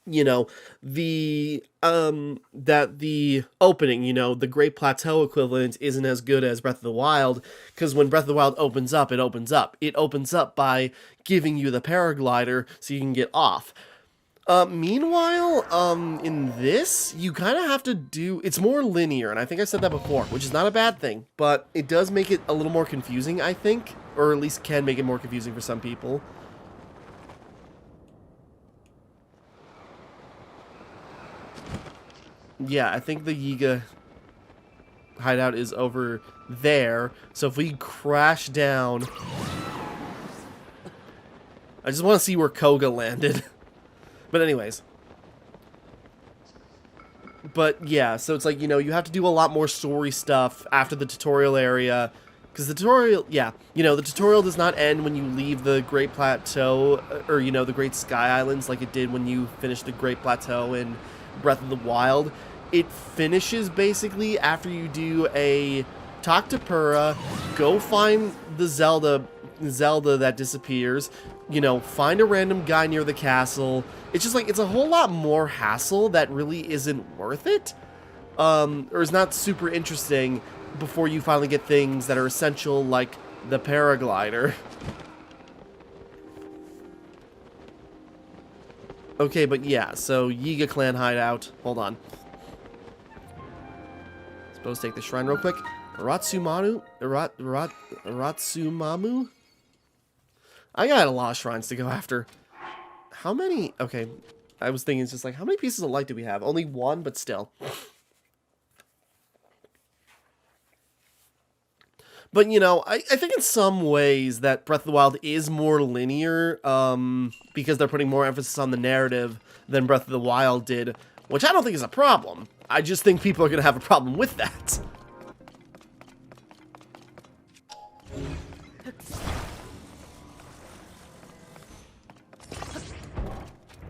you know, the that the opening, you know, the Great Plateau equivalent isn't as good as Breath of the Wild, because when Breath of the Wild opens up, it opens up. It opens up by giving you the paraglider so you can get off. Meanwhile, in this, you kind of have to do, it's more linear, and I think I said that before, which is not a bad thing, but it does make it a little more confusing, I think, or at least can make it more confusing for some people. Yeah, I think the Yiga hideout is over there, so if we crash down, I just want to see where Koga landed. But anyways. But yeah, so it's like, you know, you have to do a lot more story stuff after the tutorial area. Because the tutorial, yeah, you know, the tutorial does not end when you leave the Great Plateau, or, you know, the Great Sky Islands like it did when you finished the Great Plateau in Breath of the Wild. It finishes basically after you do a talk to Purah, go find the Zelda that disappears, you know, find a random guy near the castle. It's just like, it's a whole lot more hassle that really isn't worth it, or is not super interesting, before you finally get things that are essential, like the paraglider. Okay, but yeah, so Yiga clan hideout. Hold on. Suppose take the shrine real quick. Ratsumamu? I got a lot of shrines to go after. How many? Okay, I was thinking it's just like, how many pieces of light do we have? Only one, but still. But, you know, I think in some ways that Breath of the Wild is more linear, because they're putting more emphasis on the narrative than Breath of the Wild did, which I don't think is a problem. I just think people are going to have a problem with that.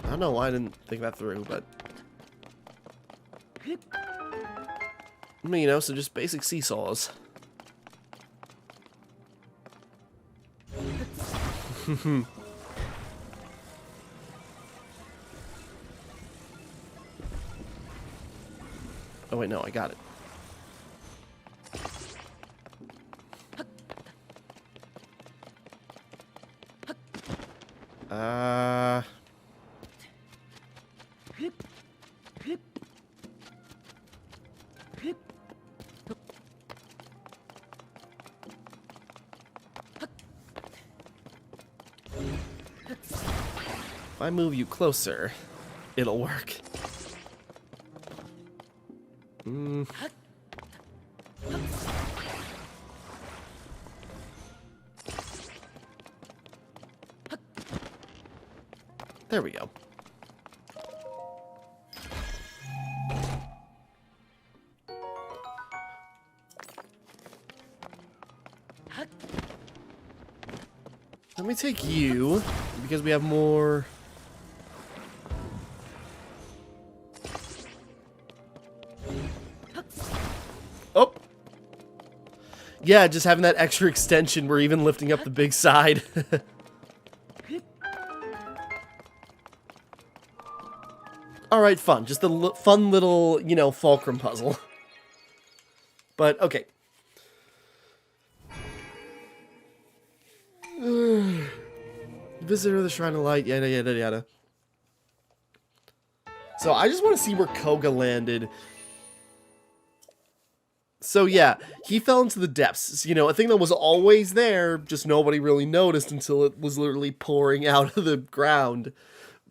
I don't know why I didn't think that through, but... I mean, you know, so just basic seesaws. Oh wait, no, I got it. If I move you closer, it'll work. There we go. Let me take you, because we have more... Oh! Yeah, just having that extra extension, we're even lifting up the big side. Alright, fun. Just a fun little, you know, fulcrum puzzle. But, okay. Visitor of the Shrine of Light, yada yada yada. So, I just want to see where Koga landed. So, yeah, he fell into the depths. You know, a thing that was always there, just nobody really noticed until it was literally pouring out of the ground.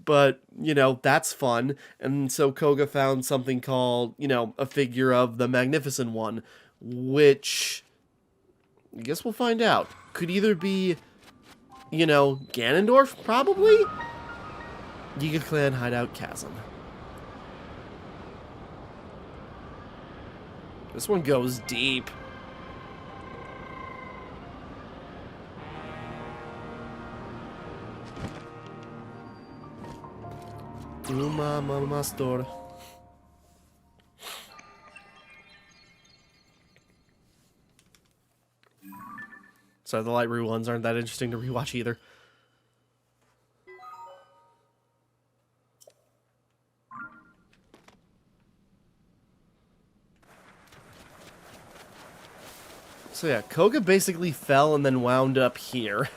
But, you know, that's fun. And so Koga found something called, you know, a figure of the Magnificent One, which I guess we'll find out. Could either be, you know, Ganondorf, probably? Yiga Clan Hideout Chasm. This one goes deep. Uma Mastor. So the light root ones aren't that interesting to rewatch either. So yeah, Koga basically fell and then wound up here.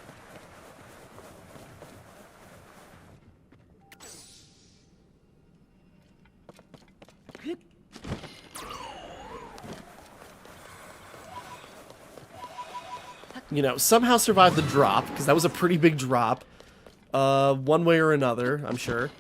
You know, somehow survived the drop, because that was a pretty big drop. One way or another, I'm sure.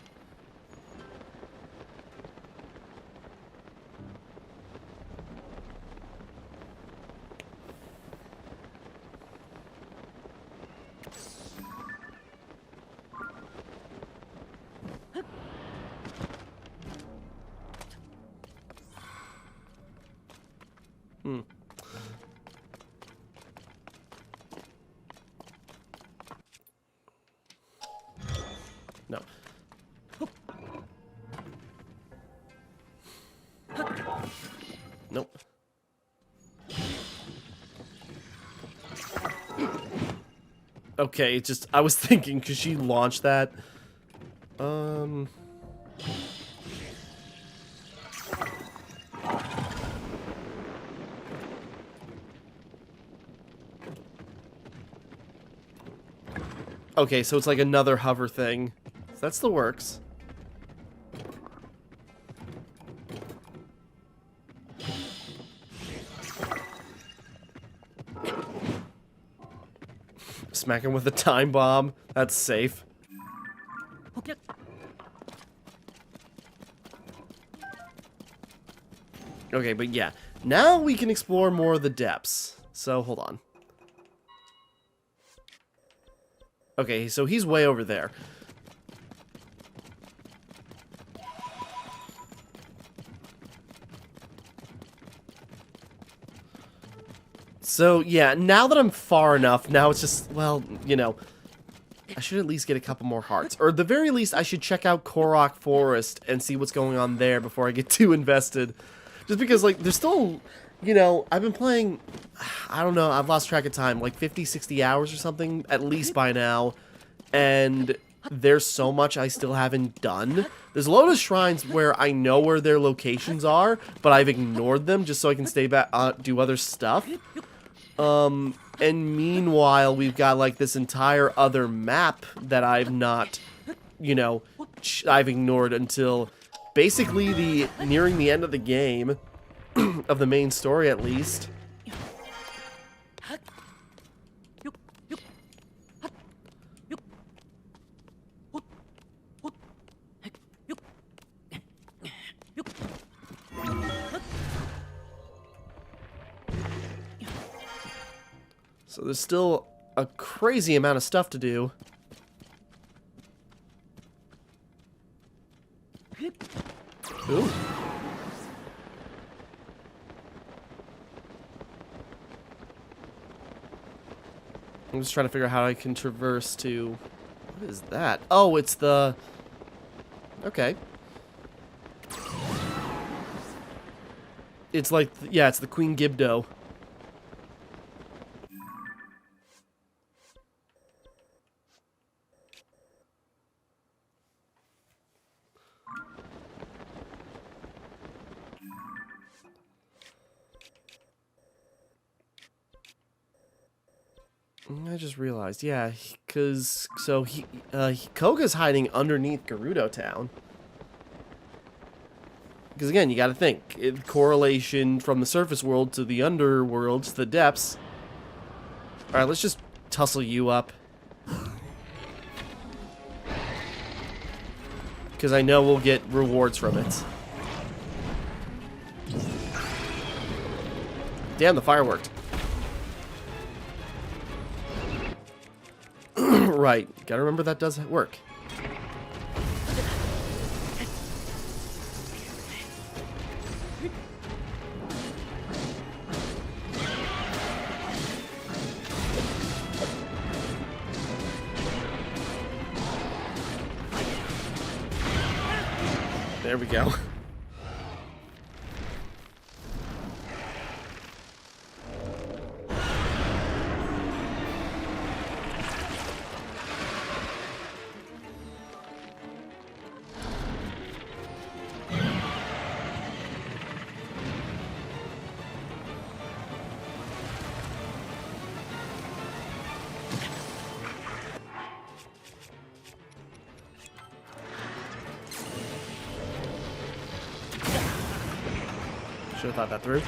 No. Nope. Okay, it just, I was thinking, because she launched that. Okay, so it's like another hover thing. So that's the works. Smack him with a time bomb. That's safe. Okay, but yeah. Now we can explore more of the depths. So, hold on. Okay, so he's way over there. So, yeah, now that I'm far enough, now it's just, well, you know, I should at least get a couple more hearts. Or at the very least, I should check out Korok Forest and see what's going on there before I get too invested. Just because, like, there's still, you know, I've been playing, I don't know, I've lost track of time, like 50, 60 hours or something, at least by now. And there's so much I still haven't done. There's a load of shrines where I know where their locations are, but I've ignored them just so I can stay back, do other stuff. And meanwhile, we've got, like, this entire other map that I've not, you know, I've ignored until basically nearing the end of the game, of the main story at least. So there's still a crazy amount of stuff to do. Ooh. I'm just trying to figure out how I can traverse to... What is that? Oh, it's the... Okay. It's like... Yeah, it's the Queen Gibdo. I just realized, yeah, because, so Koga's hiding underneath Gerudo Town. Because again, you gotta think, correlation from the surface world to the underworld, to the depths. Alright, let's just tussle you up. Because I know we'll get rewards from it. Damn, the fire worked. Right, gotta remember that does work. There we go. Should have thought that through.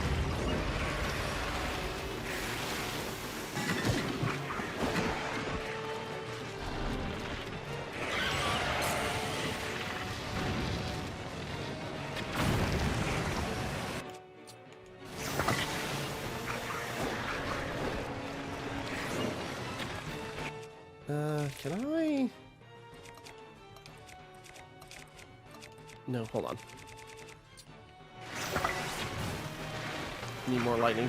Can I? No, hold on. Need more lightning.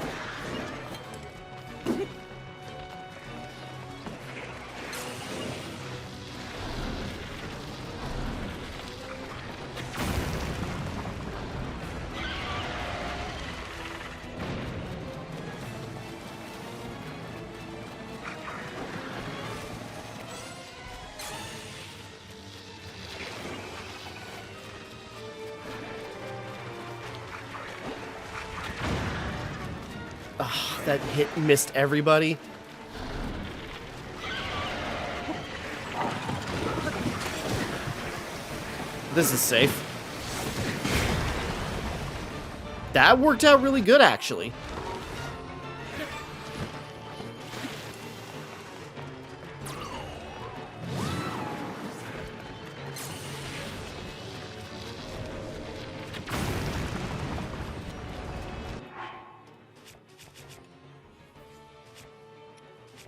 That hit missed everybody. This is safe. That worked out really good, actually.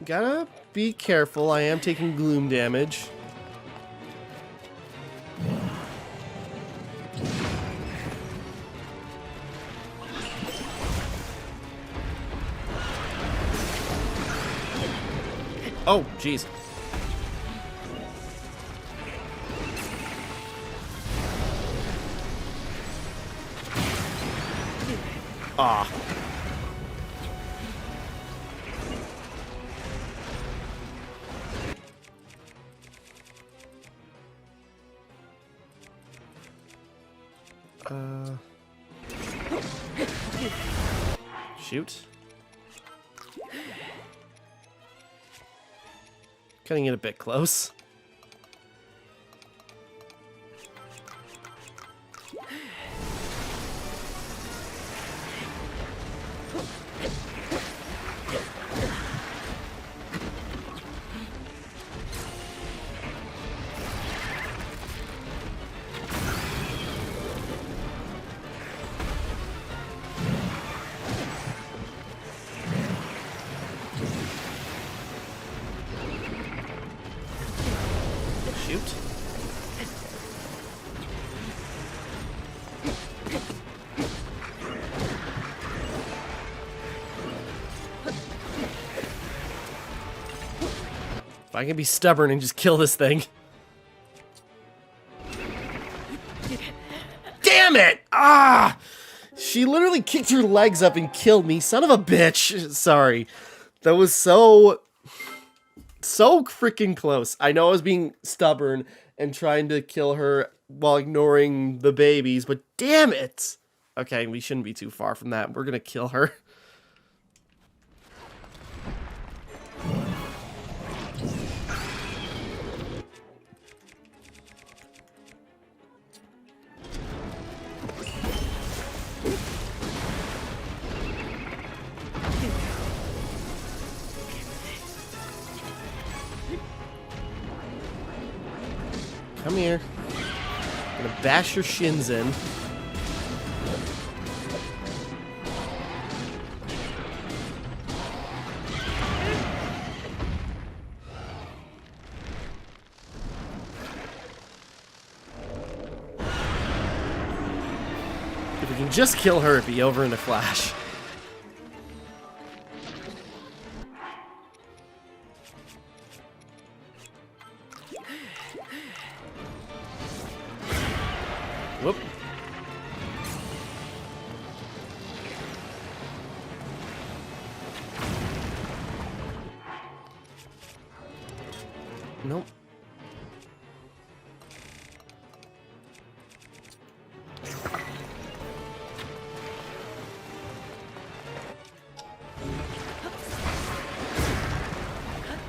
Gotta be careful. I am taking gloom damage. Oh, jeez. Ah. Shoot. Cutting it a bit close. Shoot. If I can be stubborn and just kill this thing. Damn it! Ah! She literally kicked her legs up and killed me. Son of a bitch. Sorry. That was so freaking close. I know I was being stubborn and trying to kill her while ignoring the babies, but damn it! Okay, we shouldn't be too far from that. We're gonna kill her. Come here. I'm gonna bash your shins in. If we can just kill her, it'd be over in a flash. Whoop. Nope.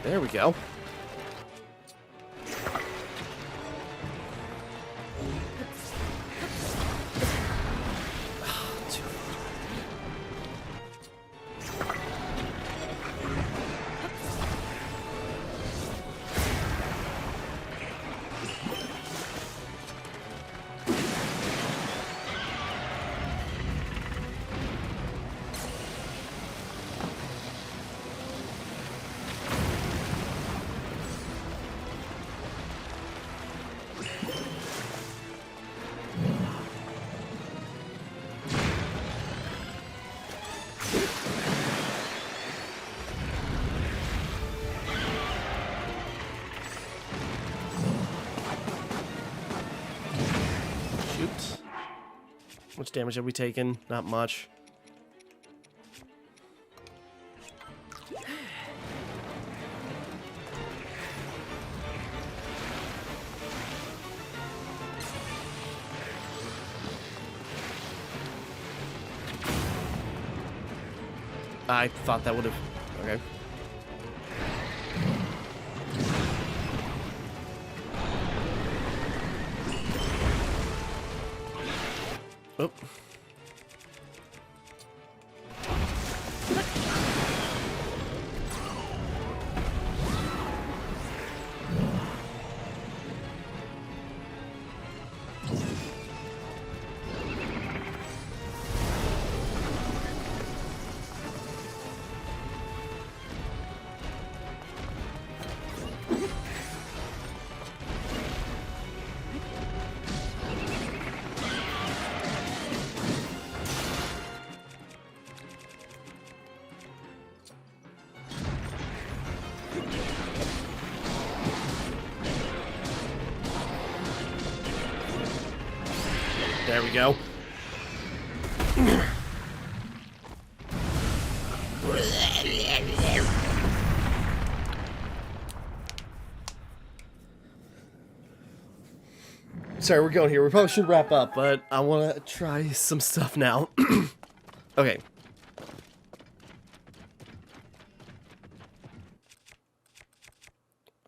There we go. Shoot. How much damage have we taken? Not much. I thought that would have... Okay. Oh. There we go. Sorry, we're going here. We probably should wrap up, but I want to try some stuff now. Okay.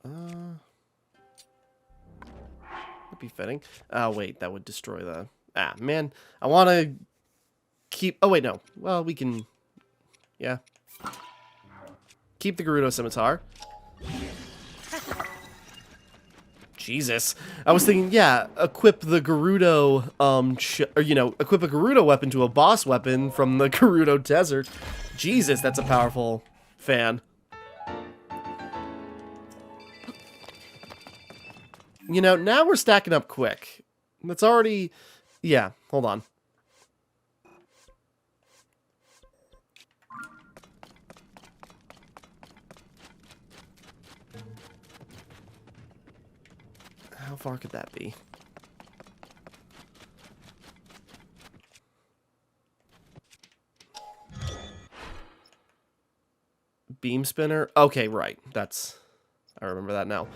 Would be fitting. Oh, wait, that would destroy the... Ah, man. I want to keep... Oh, wait, no. Well, we can... Yeah. Keep the Gerudo Scimitar. Jesus. I was thinking, yeah, equip the Gerudo, or, you know, equip a Gerudo weapon to a boss weapon from the Gerudo Desert. Jesus, that's a powerful fan. You know, now we're stacking up quick. That's already... Yeah, hold on. How far could that be? Beam spinner? Okay, right. That's... I remember that now.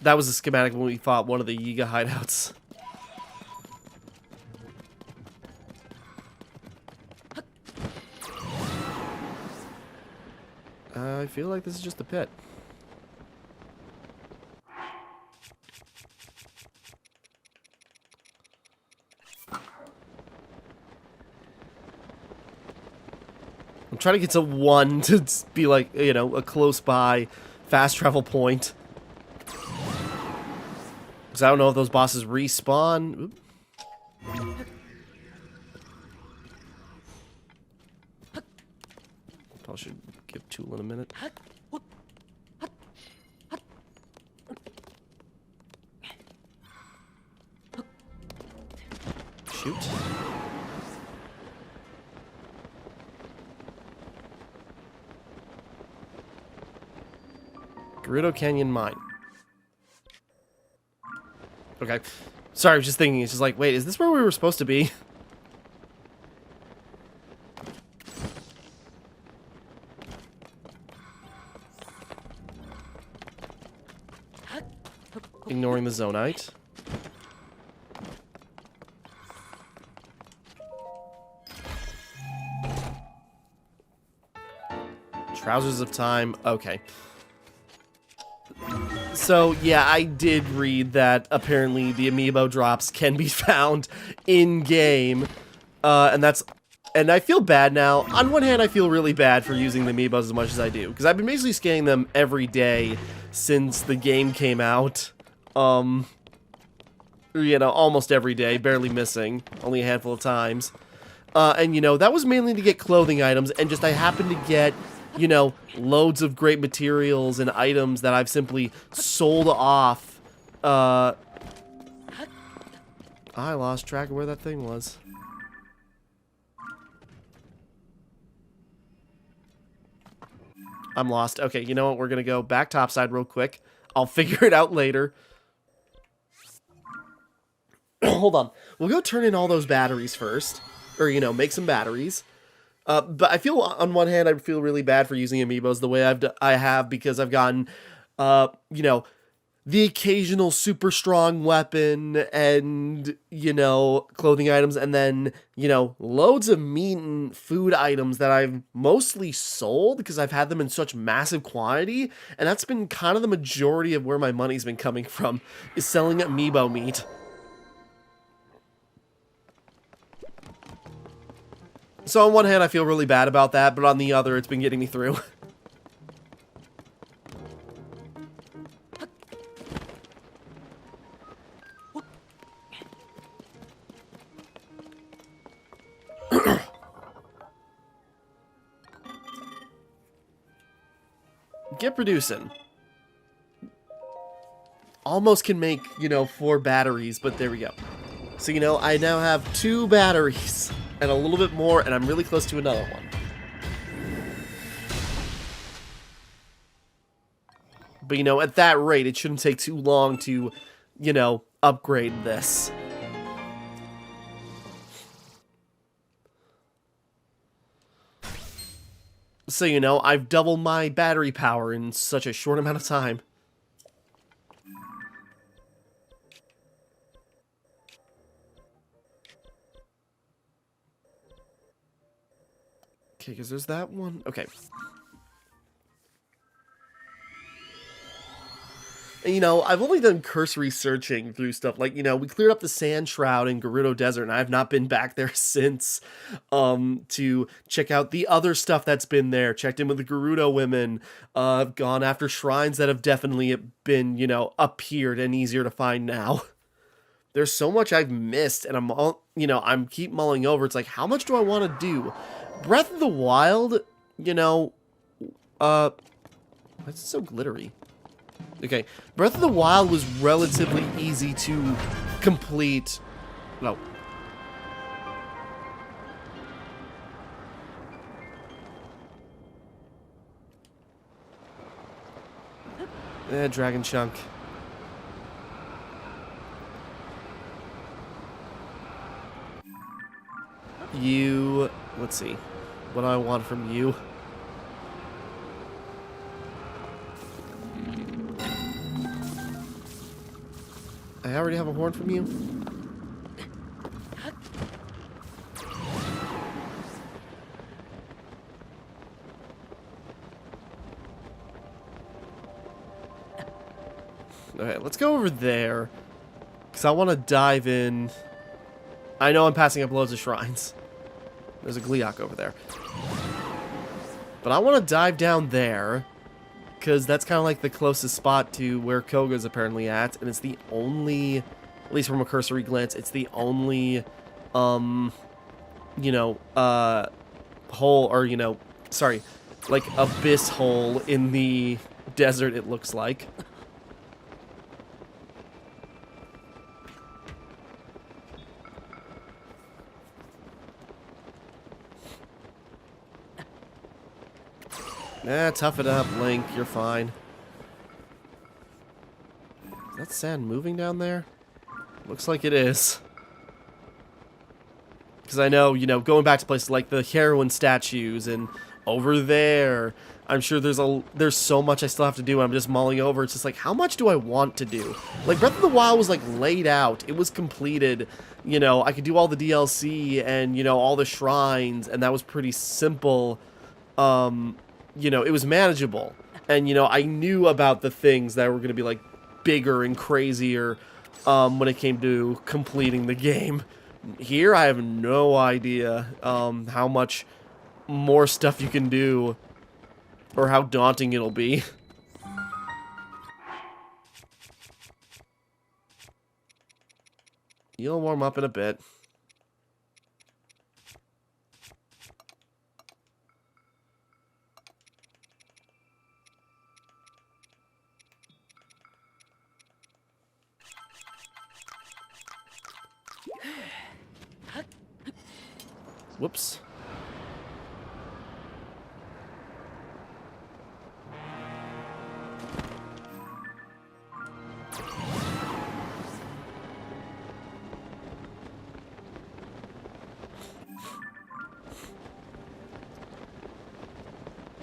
That was a schematic when we fought one of the Yiga hideouts. I feel like this is just a pit. I'm trying to get to one to be like, you know, a close by fast travel point. Because I don't know if those bosses respawn. Oop. Probably should give Tulin a minute. Shoot. Gerudo Canyon Mine. Okay. Sorry, I was just thinking, it's just like, wait, is this where we were supposed to be? Ignoring the Zonite. Trousers of Time. Okay. So, yeah, I did read that apparently the amiibo drops can be found in-game. And I feel bad now. On one hand, I feel really bad for using the amiibos as much as I do, because I've been basically scanning them every day since the game came out. You know, almost every day, barely missing, only a handful of times. And, you know, that was mainly to get clothing items, and just I happened to get, you know, loads of great materials and items that I've simply sold off. I lost track of where that thing was. I'm lost. Okay, you know what? We're gonna go back topside real quick. I'll figure it out later. Hold on. We'll go turn in all those batteries first. Or, you know, make some batteries. But I feel, on one hand, I feel really bad for using amiibos the way I have, because I've gotten, you know, the occasional super strong weapon and, you know, clothing items, and then, you know, loads of meat and food items that I've mostly sold because I've had them in such massive quantity, and that's been kind of the majority of where my money's been coming from, is selling amiibo meat. So on one hand, I feel really bad about that, but on the other, it's been getting me through. Get producing. Almost can make, 4 batteries, but there we go. So, I now have 2 batteries and a little bit more, and I'm really close to another one. But, at that rate, it shouldn't take too long to, upgrade this. So, I've doubled my battery power in such a short amount of time. Okay, because there's that one. Okay. And, I've only done cursory searching through stuff. Like, we cleared up the Sand Shroud in Gerudo Desert, and I have not been back there since to check out the other stuff that's been there. Checked in with the Gerudo women. Gone after shrines that have definitely been, appeared and easier to find now. There's so much I've missed, and I'm keep mulling over. It's like, how much do I want to do? Breath of the Wild, why is it so glittery? Okay, Breath of the Wild was relatively easy to complete. No. Dragon Chunk. Let's see. What do I want from you? I already have a horn from you? Okay, let's go over there. Because I want to dive in. I know I'm passing up loads of shrines. There's a Gleeok over there. But I want to dive down there. Because that's kind of like the closest spot to where Koga's apparently at. And it's the only, at least from a cursory glance, it's the only, hole, or, sorry, like abyss hole in the desert, it looks like. Tough it up, Link. You're fine. Is that sand moving down there? Looks like it is. Because I know, going back to places like the heroine statues and over there, I'm sure there's so much I still have to do. I'm just mulling over. It's just like, how much do I want to do? Like, Breath of the Wild was, like, laid out. It was completed. I could do all the DLC and, all the shrines, and that was pretty simple. It was manageable. And, I knew about the things that were going to be, like, bigger and crazier when it came to completing the game. Here, I have no idea how much more stuff you can do or how daunting it'll be. You'll warm up in a bit. Whoops.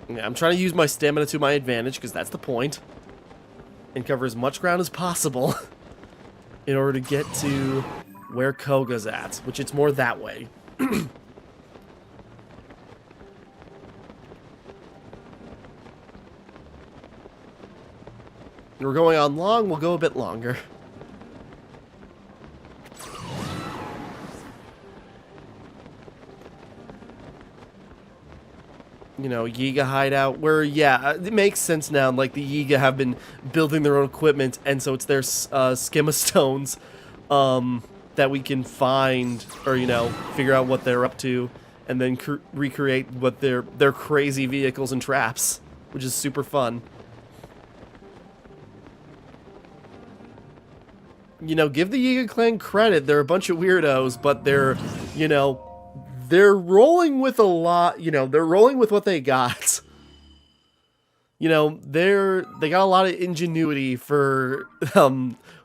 Yeah, I'm trying to use my stamina to my advantage, because that's the point. And cover as much ground as possible in order to get to where Koga's at, which it's more that way. We're going on long, we'll go a bit longer. you know, Yiga hideout, where, yeah, it makes sense now. Like, the Yiga have been building their own equipment, and so it's their schema stones that we can find, or, you know, figure out what they're up to, and then recreate what their crazy vehicles and traps, which is super fun. You know, give the Yiga clan credit. They're a bunch of weirdos, but they're, you know, they're rolling with a lot, you know, they're rolling with what they got. You know, they got a lot of ingenuity for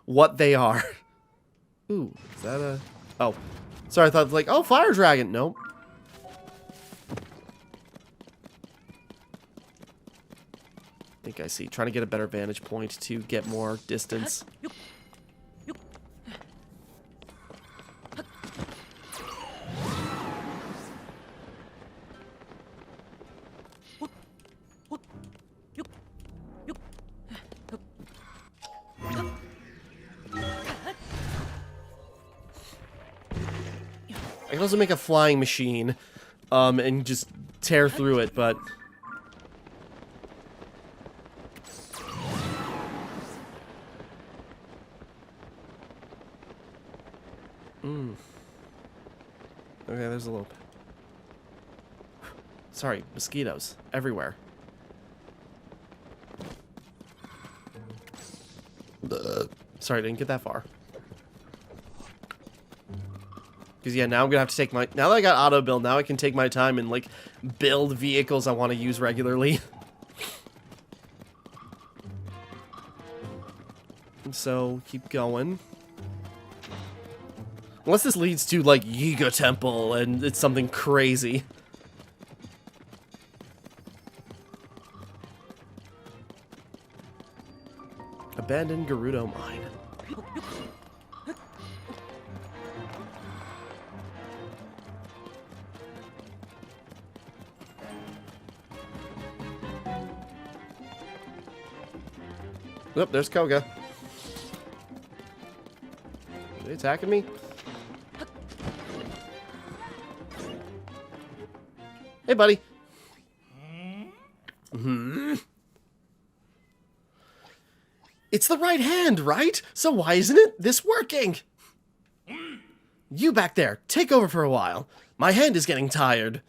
what they are. Ooh, is that a... Oh, sorry, I thought it was like, oh, fire dragon. Nope. I think I see. Trying to get a better vantage point to get more distance. I can also make a flying machine, and just tear through it, but... Okay, there's a little... Sorry, mosquitoes. Everywhere. Sorry, I didn't get that far. Because, yeah, now I'm going to have to take my... Now that I got auto build, now I can take my time and, like, build vehicles I want to use regularly. So, keep going. Unless this leads to, like, Yiga Temple and it's something crazy. Abandoned Gerudo Mine. Oop, there's Koga. Are they attacking me? Hey, buddy. It's the right hand, right? So why isn't this working? You back there, take over for a while. My hand is getting tired.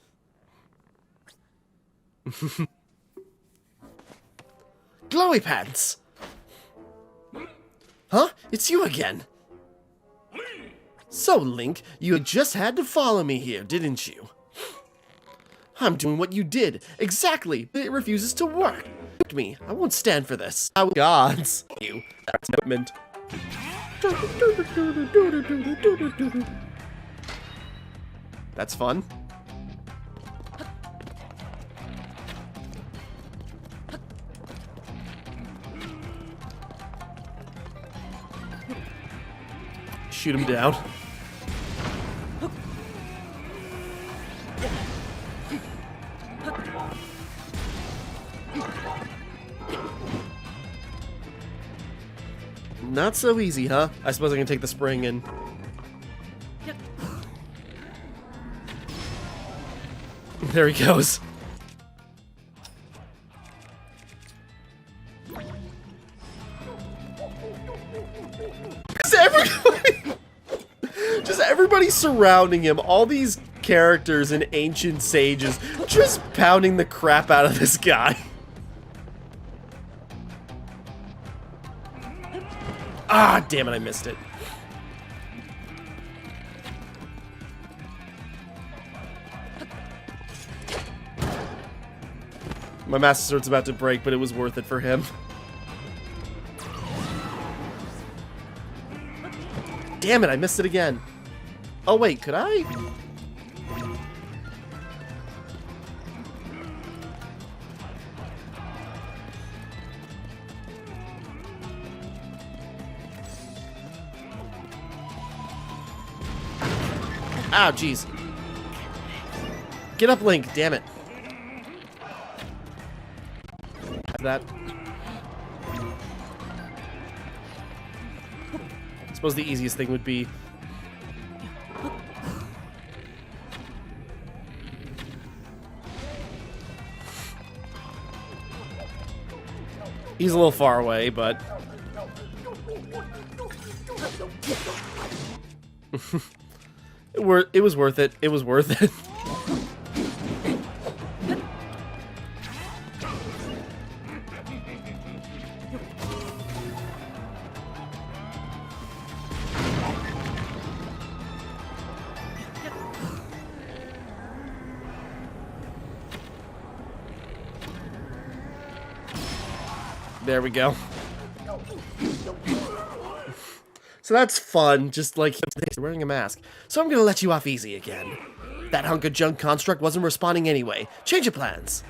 Glowy pants. Huh? It's you again. So, Link, you just had to follow me here, didn't you? I'm doing what you did. Exactly. It refuses to work. Me. I won't stand for this. Oh, gods. You. That's equipment. That's fun. Shoot him down. Not so easy, huh? I suppose I can take the spring and... There he goes. Just everybody surrounding him. All these characters and ancient sages just pounding the crap out of this guy. Ah, damn it, I missed it. My Master Sword's about to break, but it was worth it for him. Damn it, I missed it again. Oh, wait, could I? Ow, jeez. Get up, Link, damn it. That. I suppose the easiest thing would be... He's a little far away, but... it was worth it. It was worth it. There we go. So that's fun, just like wearing a mask. So I'm gonna let you off easy again. That hunk of junk construct wasn't responding anyway. Change of plans.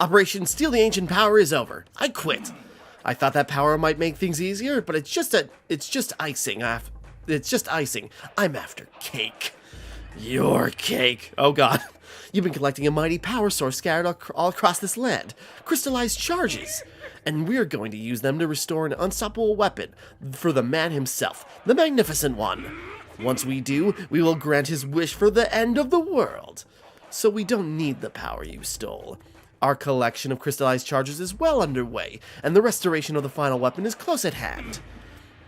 Operation Steal the Ancient Power is over. I quit. I thought that power might make things easier, but it's just icing. It's just icing. I'm after cake. Your cake. Oh god. You've been collecting a mighty power source scattered all across this land. Crystallized charges. And we're going to use them to restore an unstoppable weapon for the man himself, the Magnificent One. Once we do, we will grant his wish for the end of the world. So we don't need the power you stole. Our collection of crystallized charges is well underway, and the restoration of the final weapon is close at hand.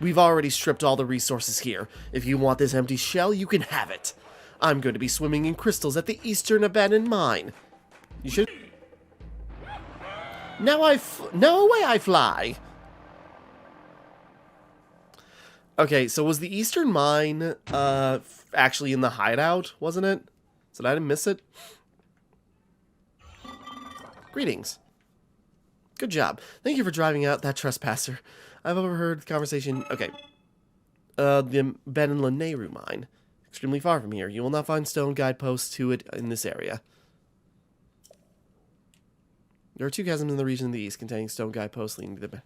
We've already stripped all the resources here. If you want this empty shell, you can have it. I'm going to be swimming in crystals at the Eastern Abandoned Mine. You should... Now away I fly! Okay, so was the Eastern Mine, actually in the hideout, wasn't it? Did I miss it? Greetings. Good job. Thank you for driving out that trespasser. I've overheard the conversation... Okay. The Ben and Nehru Mine. Extremely far from here. You will not find stone guideposts to it in this area. There are 2 chasms in the region of the east containing stone guideposts leading to the...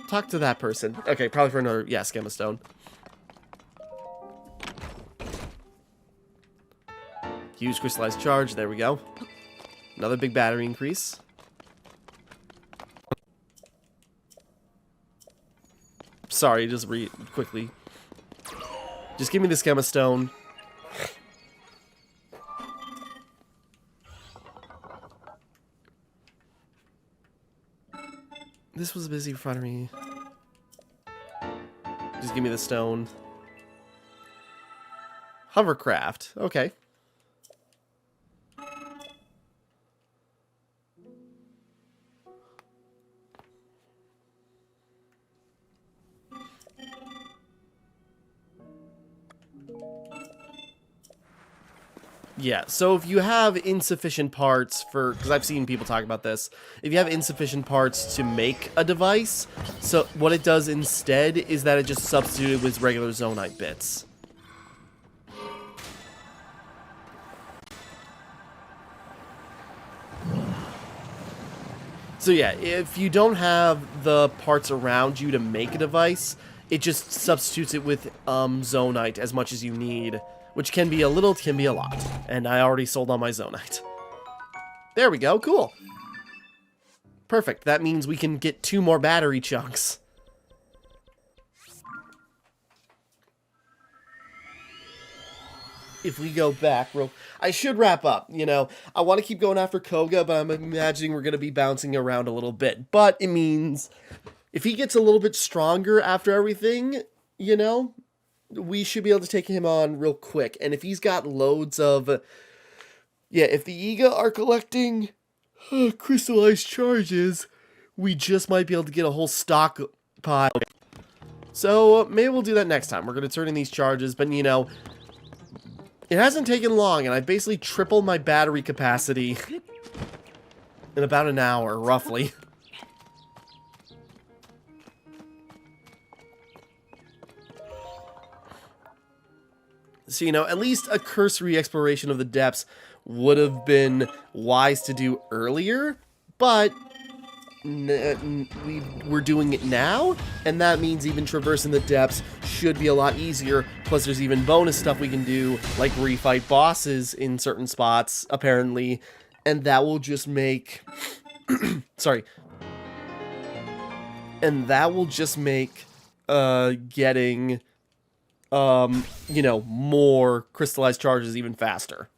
Talk to that person. Okay, probably for another... Yeah, Schema Stone. Huge crystallized charge. There we go. Another big battery increase. Sorry, just read quickly. Just give me the Schema Stone. This was a busy refinery. Just give me the stone. Hovercraft. Okay. Yeah, so if you have insufficient parts for, because I've seen people talk about this, if you have insufficient parts to make a device, so what it does instead is that it just substituted with regular Zonite bits. So yeah, if you don't have the parts around you to make a device, it just substitutes it with Zonite as much as you need. Which can be a little, can be a lot. And I already sold all my Zonite. There we go, cool. Perfect, that means we can get 2 more battery chunks. If we go back, I should wrap up, you know. I want to keep going after Koga, but I'm imagining we're going to be bouncing around a little bit. But it means, if he gets a little bit stronger after everything, you know... we should be able to take him on real quick. And if he's got loads of... yeah, if the Iga are collecting crystallized charges, we just might be able to get a whole stockpile. So, maybe we'll do that next time. We're going to turn in these charges, but, you know... it hasn't taken long, and I basically tripled my battery capacity in about an hour, roughly. So, you know, at least a cursory exploration of the depths would have been wise to do earlier, but we're doing it now, and that means even traversing the depths should be a lot easier. Plus, there's even bonus stuff we can do, like refight bosses in certain spots, apparently, and that will just make... sorry. And that will just make getting... you know, more crystallized charges even faster.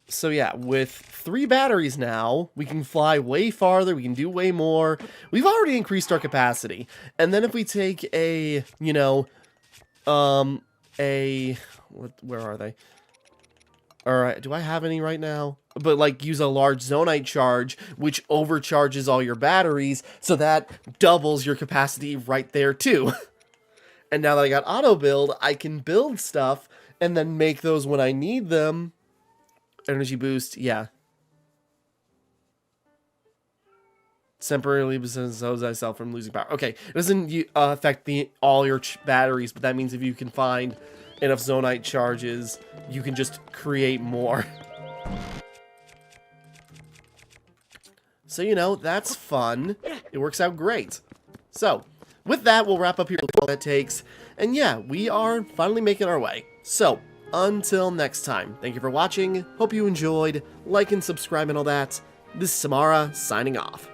So yeah, with 3 batteries now, we can fly way farther, we can do way more. We've already increased our capacity. And then if we take a, you know, where are they? Alright, do I have any right now? But, like, use a large zonite charge, which overcharges all your batteries, so that doubles your capacity right there, too. And now that I got auto build, I can build stuff, and then make those when I need them. Energy boost, yeah. Temporarily disabs thyself from losing power. Okay, it doesn't affect all your batteries, but that means if you can find enough zonite charges, you can just create more. So, you know, that's fun. It works out great. So, with that, we'll wrap up here all that takes. And yeah, we are finally making our way. So, until next time, thank you for watching. Hope you enjoyed. Like and subscribe and all that. This is Timmara, signing off.